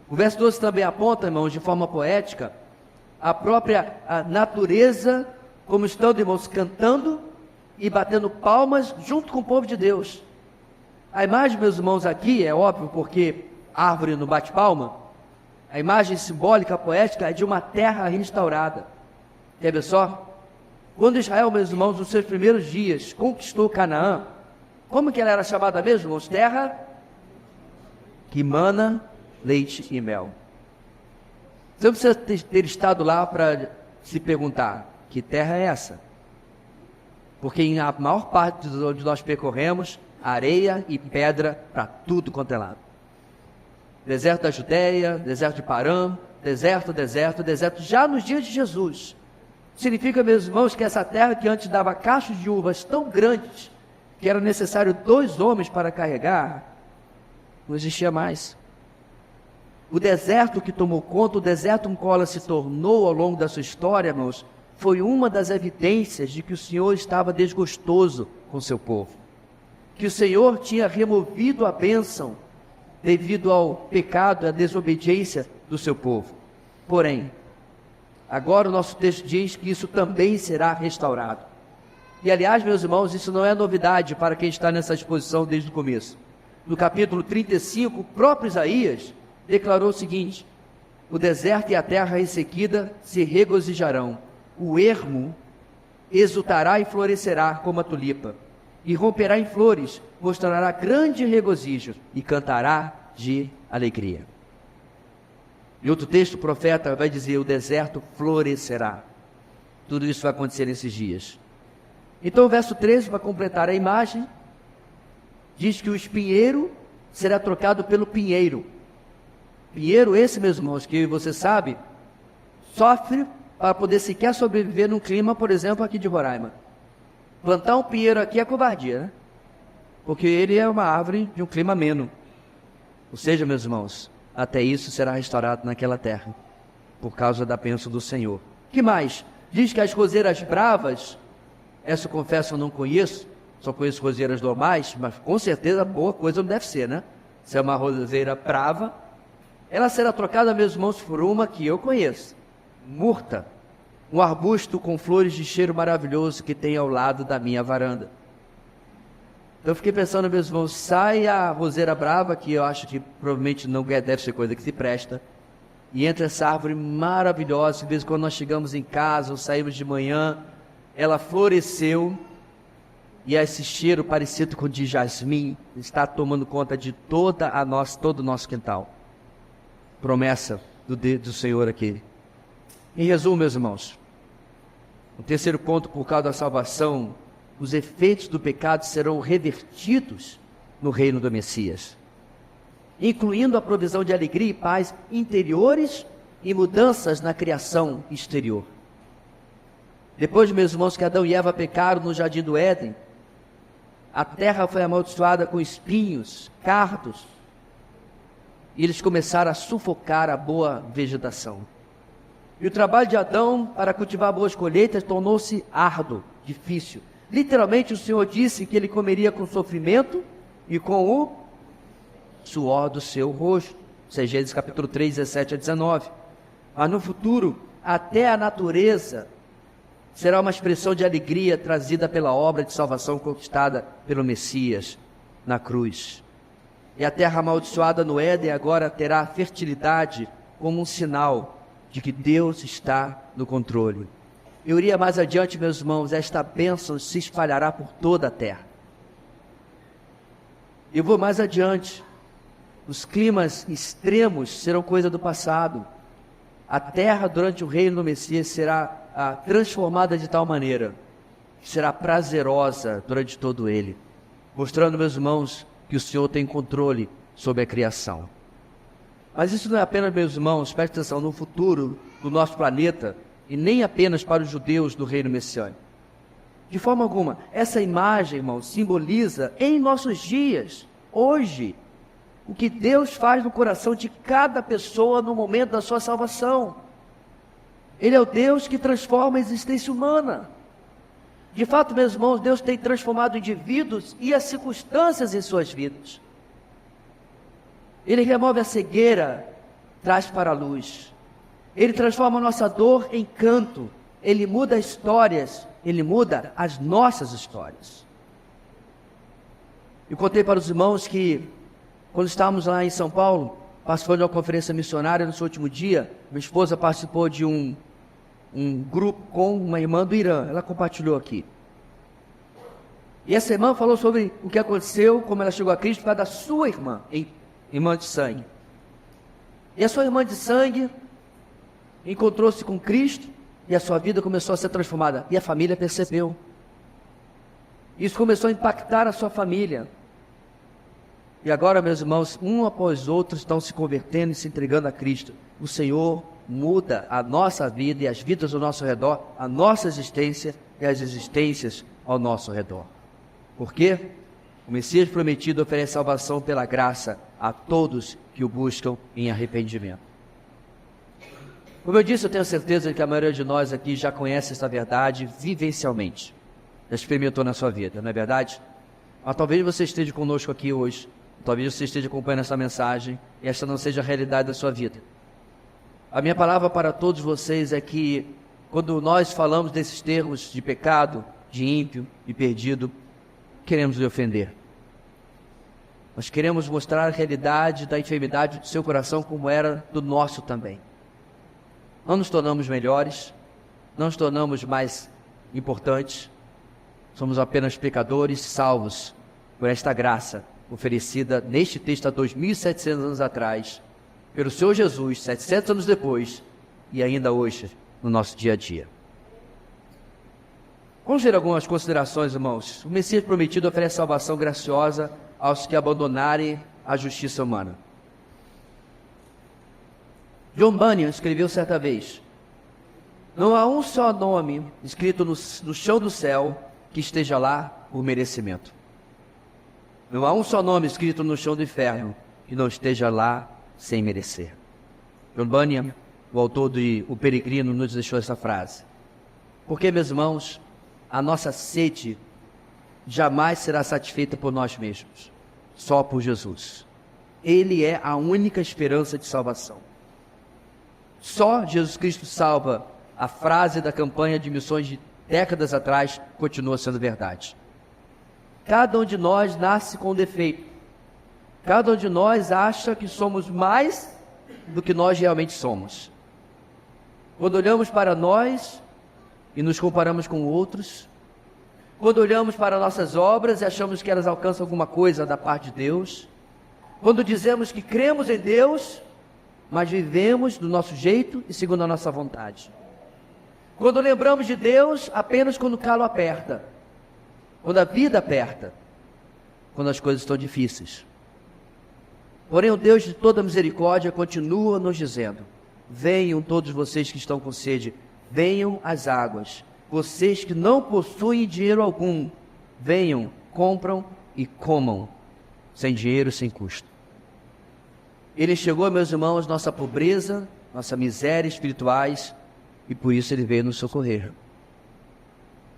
O verso 12 também aponta, irmãos, de forma poética, a própria natureza, como estão, irmãos, cantando e batendo palmas junto com o povo de Deus. A imagem, meus irmãos, aqui é óbvio, porque árvore não bate palma. A imagem simbólica, poética, é de uma terra restaurada. Quer ver só? Quando Israel, meus irmãos, nos seus primeiros dias, conquistou Canaã, como que ela era chamada mesmo, irmãos? Terra que mana leite e mel. Você não precisa ter estado lá para se perguntar, que terra é essa? Porque em a maior parte de onde nós percorremos, areia e pedra para tudo quanto é lado. Deserto da Judéia, deserto de Parã, deserto, já nos dias de Jesus. Significa, meus irmãos, que essa terra que antes dava cachos de uvas tão grandes, que era necessário 2 homens para carregar, não existia mais. O deserto que tomou conta, o deserto com qual ela se tornou ao longo da sua história, irmãos, foi uma das evidências de que o Senhor estava desgostoso com seu povo. Que o Senhor tinha removido a bênção devido ao pecado e à desobediência do seu povo. Porém, agora o nosso texto diz que isso também será restaurado. E aliás, meus irmãos, isso não é novidade para quem está nessa exposição desde o começo. No capítulo 35, o próprio Isaías declarou o seguinte: o deserto e a terra ressequida se regozijarão, o ermo exultará e florescerá como a tulipa, e romperá em flores, mostrará grande regozijo e cantará de alegria. Em outro texto, o profeta vai dizer: o deserto florescerá. Tudo isso vai acontecer nesses dias. Então o verso 13, para completar a imagem, diz que o espinheiro será trocado pelo pinheiro. Pinheiro esse, meus irmãos, que você sabe, sofre para poder sequer sobreviver num clima, por exemplo, aqui de Roraima. Plantar um pinheiro aqui é covardia, né? Porque ele é uma árvore de um clima ameno. Ou seja, meus irmãos, até isso será restaurado naquela terra, por causa da bênção do Senhor. Que mais? Diz que as roseiras bravas, essa eu confesso eu não conheço, só conheço roseiras normais, mas com certeza boa coisa não deve ser, né? Se é uma roseira brava, ela será trocada, meus irmãos, por uma que eu conheço, murta, um arbusto com flores de cheiro maravilhoso que tem ao lado da minha varanda. Então eu fiquei pensando, meus irmãos, sai a roseira brava, que eu acho que provavelmente não deve ser coisa que se presta, e entra essa árvore maravilhosa, que de vez em quando nós chegamos em casa ou saímos de manhã, ela floresceu, e esse cheiro parecido com de jasmim está tomando conta de todo o nosso quintal. Promessa do Senhor aqui. Em resumo, meus irmãos, o terceiro ponto, por causa da salvação, os efeitos do pecado serão revertidos no reino do Messias, incluindo a provisão de alegria e paz interiores e mudanças na criação exterior. Depois, meus irmãos, que Adão e Eva pecaram no jardim do Éden, a terra foi amaldiçoada com espinhos, cardos, e eles começaram a sufocar a boa vegetação. E o trabalho de Adão para cultivar boas colheitas tornou-se árduo, difícil. Literalmente o Senhor disse que ele comeria com sofrimento e com o suor do seu rosto. Gênesis capítulo 3, 17 a 19. Mas no futuro, até a natureza será uma expressão de alegria trazida pela obra de salvação conquistada pelo Messias na cruz. E a terra amaldiçoada no Éden agora terá fertilidade como um sinal de que Deus está no controle. Eu iria mais adiante, meus irmãos, esta bênção se espalhará por toda a terra. Eu vou mais adiante. Os climas extremos serão coisa do passado. A terra durante o reino do Messias será transformada de tal maneira que será prazerosa durante todo ele, mostrando, meus irmãos, que o Senhor tem controle sobre a criação. Mas isso não é apenas, meus irmãos, preste atenção, no futuro do nosso planeta, e nem apenas para os judeus do reino messiânico. De forma alguma, essa imagem, irmãos, simboliza em nossos dias, hoje, o que Deus faz no coração de cada pessoa no momento da sua salvação. Ele é o Deus que transforma a existência humana. De fato, meus irmãos, Deus tem transformado indivíduos e as circunstâncias em suas vidas. Ele remove a cegueira, traz para a luz. Ele transforma a nossa dor em canto. Ele muda histórias, Ele muda as nossas histórias. Eu contei para os irmãos que, quando estávamos lá em São Paulo, participando de uma conferência missionária no seu último dia, minha esposa participou de um grupo com uma irmã do Irã. Ela compartilhou aqui. E essa irmã falou sobre o que aconteceu, como ela chegou a Cristo por causa da sua irmã, irmã de sangue. E a sua irmã de sangue encontrou-se com Cristo e a sua vida começou a ser transformada. E a família percebeu. Isso começou a impactar a sua família. E agora, meus irmãos, um após outro estão se convertendo e se entregando a Cristo. O Senhor muda a nossa vida e as vidas ao nosso redor, a nossa existência e as existências ao nosso redor. Por quê? O Messias prometido oferece salvação pela graça a todos que o buscam em arrependimento. Como eu disse, eu tenho certeza que a maioria de nós aqui já conhece essa verdade vivencialmente. Já experimentou na sua vida, não é verdade? Mas talvez você esteja conosco aqui hoje, talvez você esteja acompanhando essa mensagem e esta não seja a realidade da sua vida. A minha palavra para todos vocês é que, quando nós falamos desses termos de pecado, de ímpio e perdido, queremos lhe ofender. Nós queremos mostrar a realidade da enfermidade do seu coração como era do nosso também. Não nos tornamos melhores, não nos tornamos mais importantes. Somos apenas pecadores salvos por esta graça oferecida neste texto há 2.700 anos atrás, pelo Senhor Jesus, 700 anos depois, e ainda hoje, no nosso dia a dia. Vamos ver algumas considerações, irmãos. O Messias prometido oferece salvação graciosa aos que abandonarem a justiça humana. John Bunyan escreveu certa vez: não há um só nome escrito no chão do céu que esteja lá por merecimento. Não há um só nome escrito no chão do inferno que não esteja lá sem merecer. John Bunyan, o autor de O Peregrino, nos deixou essa frase. Porque, meus irmãos, a nossa sede jamais será satisfeita por nós mesmos, só por Jesus. Ele é a única esperança de salvação. Só Jesus Cristo salva. A frase da campanha de missões de décadas atrás continua sendo verdade. Cada um de nós nasce com defeito. Cada um de nós acha que somos mais do que nós realmente somos. Quando olhamos para nós e nos comparamos com outros, quando olhamos para nossas obras e achamos que elas alcançam alguma coisa da parte de Deus, quando dizemos que cremos em Deus, mas vivemos do nosso jeito e segundo a nossa vontade. Quando lembramos de Deus apenas quando o calo aperta, quando a vida aperta, quando as coisas estão difíceis. Porém, o Deus de toda misericórdia continua nos dizendo: venham todos vocês que estão com sede, venham às águas. Vocês que não possuem dinheiro algum, venham, compram e comam, sem dinheiro, sem custo. Ele enxergou, meus irmãos, nossa pobreza, nossa miséria espirituais, e por isso ele veio nos socorrer.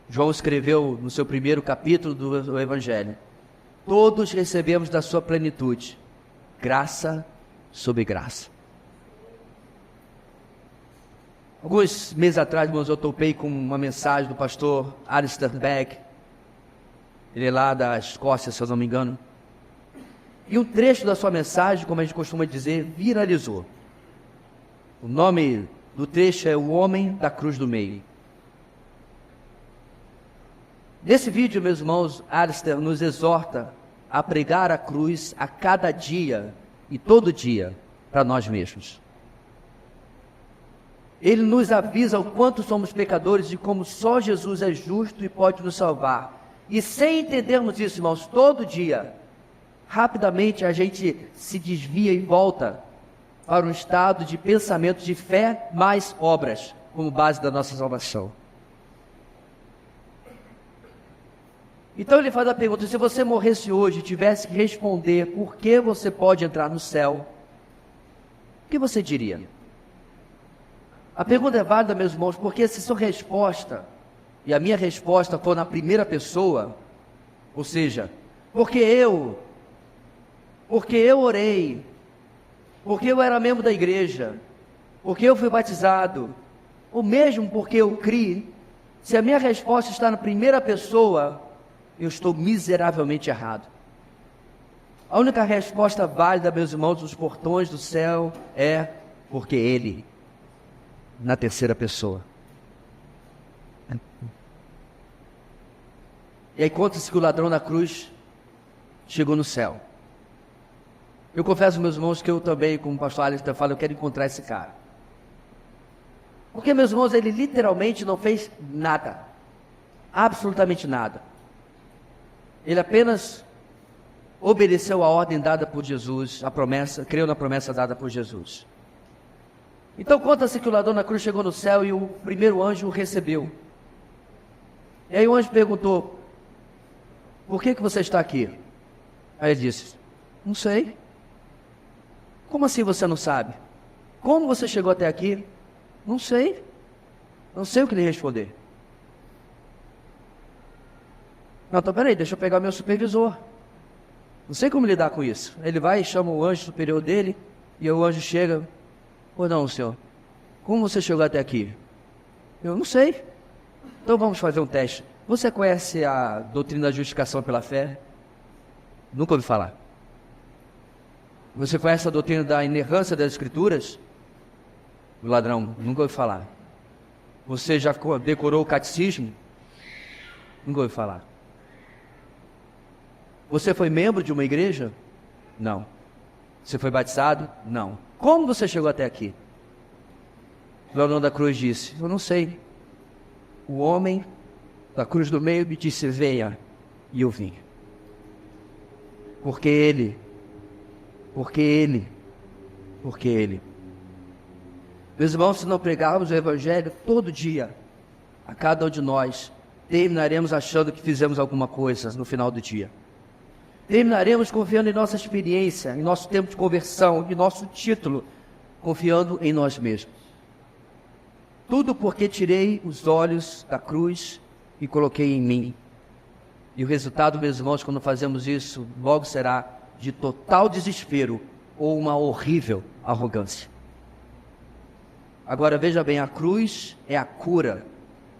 João escreveu no seu primeiro capítulo do Evangelho: todos recebemos da sua plenitude, graça sobre graça. Alguns meses atrás, irmãos, eu topei com uma mensagem do pastor Alistair Begg. Ele é lá da Escócia, se eu não me engano. E um trecho da sua mensagem, como a gente costuma dizer, viralizou. O nome do trecho é O Homem da Cruz do Meio. Nesse vídeo, meus irmãos, Alistair nos exorta a pregar a cruz a cada dia e todo dia para nós mesmos. Ele nos avisa o quanto somos pecadores e como só Jesus é justo e pode nos salvar. E sem entendermos isso, irmãos, todo dia, rapidamente a gente se desvia e volta para um estado de pensamento de fé mais obras, como base da nossa salvação. Então ele faz a pergunta: se você morresse hoje e tivesse que responder por que você pode entrar no céu, o que você diria? A pergunta é válida, meus irmãos, porque se sua resposta, e a minha resposta for na primeira pessoa, ou seja, porque eu orei, porque eu era membro da igreja, porque eu fui batizado, ou mesmo porque eu criei, se a minha resposta está na primeira pessoa, eu estou miseravelmente errado. A única resposta válida, meus irmãos, dos portões do céu é porque Ele, na terceira pessoa. E aí conta-se que o ladrão na cruz chegou no céu. Eu confesso, meus irmãos, que eu também, como o pastor Alistair fala, eu quero encontrar esse cara. Porque, meus irmãos, ele literalmente não fez nada. Absolutamente nada. Ele apenas obedeceu a ordem dada por Jesus, a promessa, creu na promessa dada por Jesus. Então conta-se que o ladrão na cruz chegou no céu e o primeiro anjo o recebeu. E aí o anjo perguntou: por que você está aqui? Aí ele disse: não sei. Como assim você não sabe? Como você chegou até aqui? Não sei. Não sei o que lhe responder. Não, então peraí, deixa eu pegar o meu supervisor. Não sei como lidar com isso. Ele vai e chama o anjo superior dele, e o anjo chega: ou não, senhor, como você chegou até aqui? Eu não sei. Então vamos fazer um teste. Você conhece a doutrina da justificação pela fé? Nunca ouvi falar. Você conhece a doutrina da inerrância das escrituras? O ladrão, nunca ouvi falar. Você já decorou o catecismo? Nunca ouviu falar. Você foi membro de uma igreja? Não. Você foi batizado? Não. Como você chegou até aqui? Leonão da Cruz disse: eu não sei. O homem da cruz do meio me disse: venha, e eu vim. Porque ele. Meus irmãos, se não pregarmos o Evangelho todo dia, a cada um de nós, terminaremos achando que fizemos alguma coisa no final do dia. Terminaremos confiando em nossa experiência, em nosso tempo de conversão, em nosso título, confiando em nós mesmos. Tudo porque tirei os olhos da cruz e coloquei em mim. E o resultado, meus irmãos, quando fazemos isso, logo será de total desespero ou uma horrível arrogância. Agora veja bem, a cruz é a cura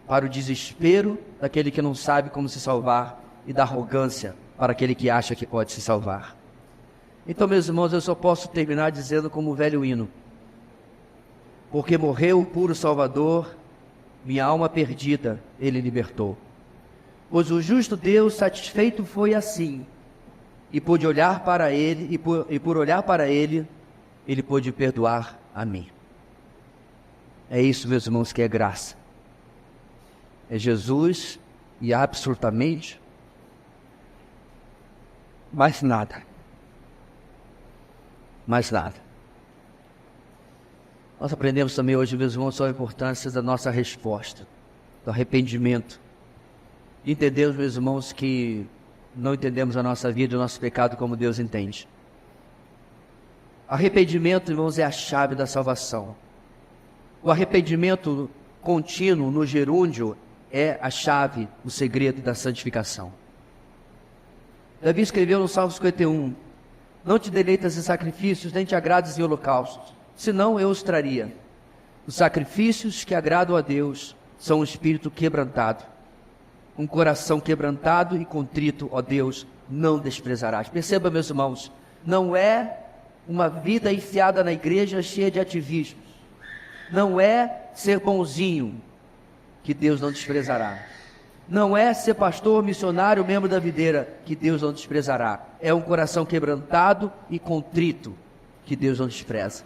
para o desespero daquele que não sabe como se salvar e da arrogância para aquele que acha que pode se salvar. Então, meus irmãos, eu só posso terminar dizendo como o velho hino: porque morreu o puro Salvador, minha alma perdida ele libertou. Pois o justo Deus satisfeito foi assim, e pôde olhar para ele, e por olhar para ele, ele pôde perdoar a mim. É isso, meus irmãos, que é graça. É Jesus e absolutamente mais nada. Mais nada. Nós aprendemos também hoje, meus irmãos, sobre a importância da nossa resposta, do arrependimento. Entendemos, meus irmãos, que não entendemos a nossa vida e o nosso pecado como Deus entende. Arrependimento, irmãos, é a chave da salvação. O arrependimento contínuo no gerúndio é a chave, o segredo da santificação. Davi escreveu no Salmo 51: não te deleitas em sacrifícios, nem te agrades em holocaustos, senão eu os traria. Os sacrifícios que agradam a Deus são um espírito quebrantado. Um coração quebrantado e contrito, ó Deus, não desprezarás. Perceba, meus irmãos, não é uma vida enfiada na igreja cheia de ativismos. Não é ser bonzinho que Deus não desprezará. Não é ser pastor, missionário, membro da videira que Deus não desprezará. É um coração quebrantado e contrito que Deus não despreza.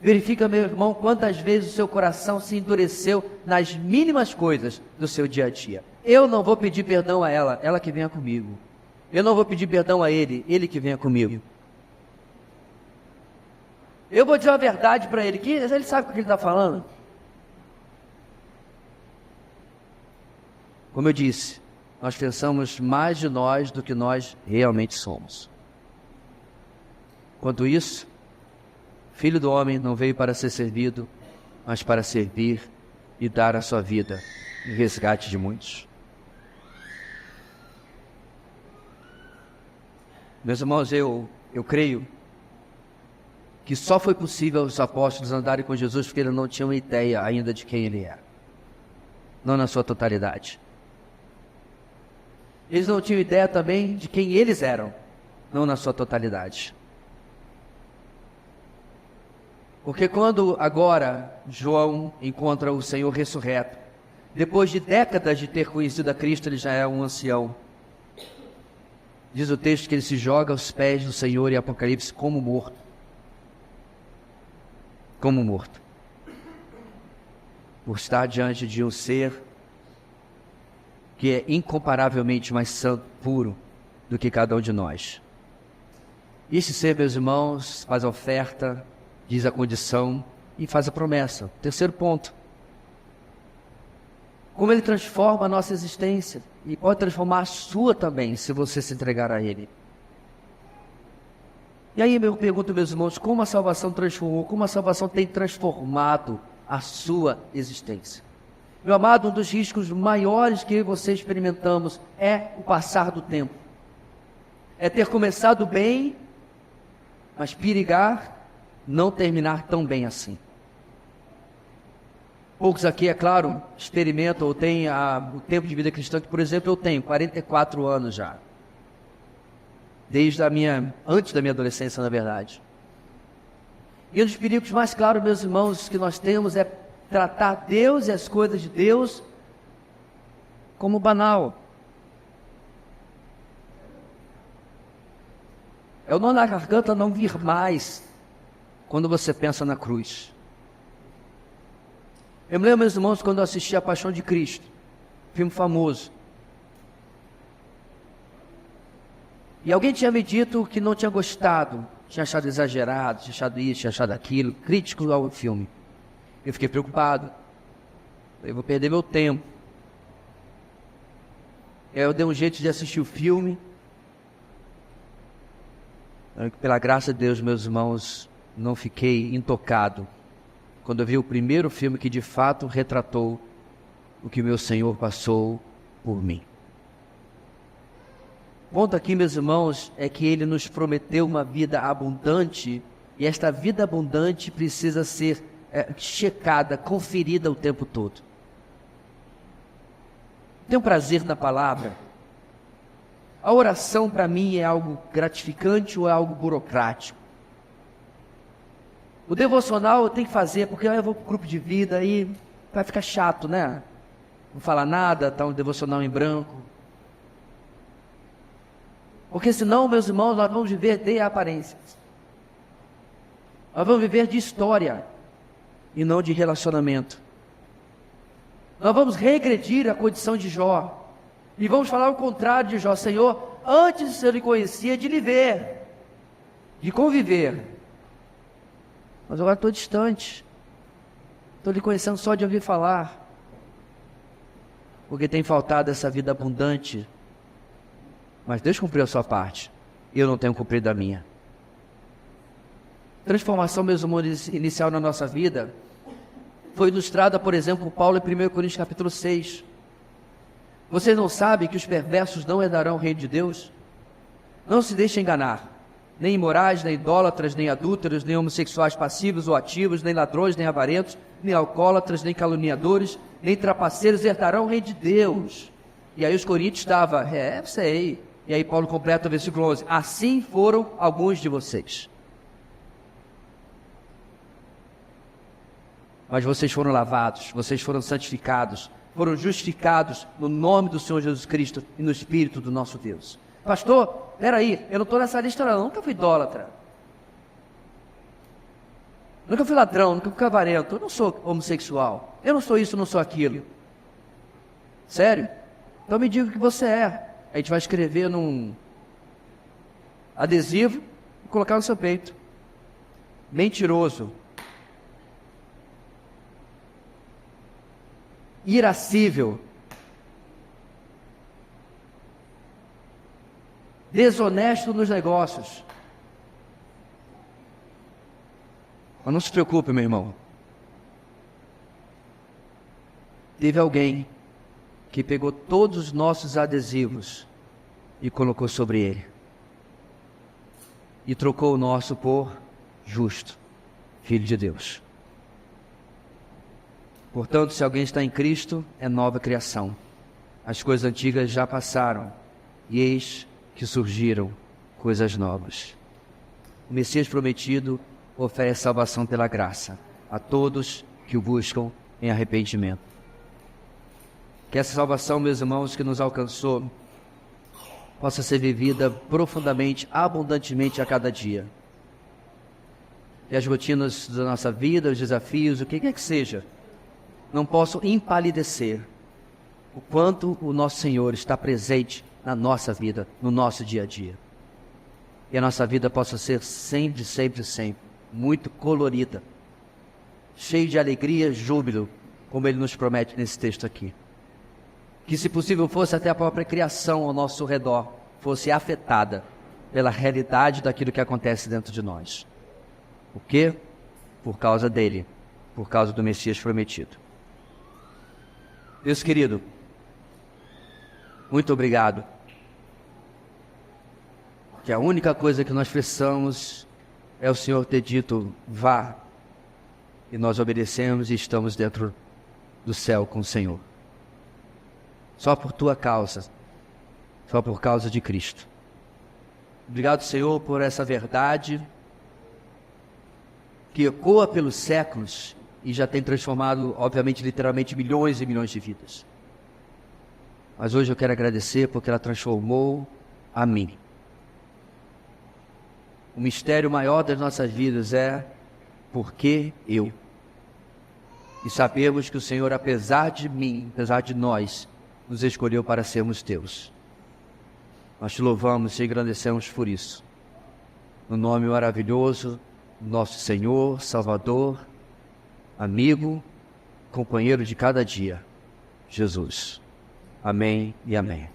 Verifica, meu irmão, quantas vezes o seu coração se endureceu nas mínimas coisas do seu dia a dia. Eu não vou pedir perdão a ela, ela que venha comigo. Eu não vou pedir perdão a ele, ele que venha comigo. Eu vou dizer a verdade para ele, que ele sabe o que ele está falando. Como eu disse, nós pensamos mais de nós do que nós realmente somos. Quanto isso, Filho do homem não veio para ser servido, mas para servir e dar a sua vida em resgate de muitos. Meus irmãos, eu creio que só foi possível os apóstolos andarem com Jesus porque eles não tinham ideia ainda de quem ele era. Não na sua totalidade. Eles não tinham ideia também de quem eles eram, não na sua totalidade. Porque quando agora João encontra o Senhor ressurreto, depois de décadas de ter conhecido a Cristo, ele já é um ancião. Diz o texto que ele se joga aos pés do Senhor em Apocalipse como morto. Como morto. Por estar diante de um ser que é incomparavelmente mais santo, puro, do que cada um de nós. Esse ser, meus irmãos, faz a oferta, diz a condição e faz a promessa. Terceiro ponto. Como ele transforma a nossa existência e pode transformar a sua também, se você se entregar a ele. E aí eu pergunto, meus irmãos, como a salvação transformou, como a salvação tem transformado a sua existência? Meu amado, um dos riscos maiores que eu e você experimentamos é o passar do tempo. É ter começado bem, mas perigar não terminar tão bem assim. Poucos aqui, é claro, experimentam ou têm o tempo de vida cristã que, por exemplo, eu tenho 44 anos já. Antes da minha adolescência, na verdade. E um dos perigos mais claros, meus irmãos, que nós temos é tratar Deus e as coisas de Deus como banal. É o nó na garganta não vir mais quando você pensa na cruz. Eu me lembro, meus irmãos, quando eu assisti A Paixão de Cristo, filme famoso. E alguém tinha me dito que não tinha gostado, tinha achado exagerado, tinha achado isso, tinha achado aquilo, crítico ao filme. Eu fiquei preocupado. Eu vou perder meu tempo. E aí eu dei um jeito de assistir o filme. Pela graça de Deus, meus irmãos, não fiquei intocado quando eu vi o primeiro filme que de fato retratou o que meu Senhor passou por mim. O ponto aqui, meus irmãos, é que Ele nos prometeu uma vida abundante, e esta vida abundante precisa ser checada, conferida o tempo todo. Tenho prazer na palavra. A oração para mim é algo gratificante ou é algo burocrático? O devocional eu tenho que fazer, porque eu vou para o grupo de vida e vai ficar chato, né? Não falar nada, está um devocional em branco. Porque senão, meus irmãos, nós vamos viver de aparências. Nós vamos viver de história e não de relacionamento. Nós vamos regredir a condição de Jó. E vamos falar o contrário de Jó. Senhor, antes eu lhe conhecia de lhe ver, de conviver. Mas agora estou distante. Estou lhe conhecendo só de ouvir falar. Porque tem faltado essa vida abundante. Mas Deus cumpriu a sua parte. E eu não tenho cumprido a minha. Transformação, meus irmãos, inicial na nossa vida foi ilustrada, por exemplo, por Paulo em 1 Coríntios capítulo 6. Vocês não sabem que os perversos não herdarão o reino de Deus? Não se deixem enganar. Nem imorais, nem idólatras, nem adúlteros, nem homossexuais passivos ou ativos, nem ladrões, nem avarentos, nem alcoólatras, nem caluniadores, nem trapaceiros herdarão o reino de Deus. E aí os coríntios estavam, sei. E aí Paulo completa o versículo 11. Assim foram alguns de vocês. Mas vocês foram lavados, vocês foram santificados, foram justificados no nome do Senhor Jesus Cristo e no Espírito do nosso Deus. Pastor, peraí, eu não estou nessa lista não, eu nunca fui idólatra. Nunca fui ladrão, nunca fui avarento, eu não sou homossexual, eu não sou isso, não sou aquilo. Sério? Então me diga o que você é. A gente vai escrever num adesivo e colocar no seu peito. Mentiroso. Irascível, desonesto nos negócios. Mas não se preocupe, meu irmão. Teve alguém que pegou todos os nossos adesivos e colocou sobre ele. E trocou o nosso por justo, Filho de Deus. Portanto, se alguém está em Cristo, é nova criação. As coisas antigas já passaram, e eis que surgiram coisas novas. O Messias prometido oferece salvação pela graça a todos que o buscam em arrependimento. Que essa salvação, meus irmãos, que nos alcançou, possa ser vivida profundamente, abundantemente a cada dia. E as rotinas da nossa vida, os desafios, o que quer que seja, não posso empalidecer o quanto o nosso Senhor está presente na nossa vida, no nosso dia a dia. E a nossa vida possa ser sempre, sempre, sempre muito colorida, cheio de alegria, júbilo, como Ele nos promete nesse texto aqui. Que, se possível fosse, até a própria criação ao nosso redor fosse afetada pela realidade daquilo que acontece dentro de nós. Por quê? Por causa dele, por causa do Messias prometido. Deus querido, muito obrigado. Que a única coisa que nós precisamos é o Senhor ter dito, vá. E nós obedecemos e estamos dentro do céu com o Senhor. Só por tua causa, só por causa de Cristo. Obrigado, Senhor, por essa verdade que ecoa pelos séculos e já tem transformado, obviamente, literalmente, milhões e milhões de vidas. Mas hoje eu quero agradecer porque ela transformou a mim. O mistério maior das nossas vidas é por que eu? E sabemos que o Senhor, apesar de mim, apesar de nós, nos escolheu para sermos teus. Nós te louvamos e engrandecemos por isso. No nome maravilhoso do nosso Senhor, Salvador, amigo, companheiro de cada dia, Jesus. Amém e amém.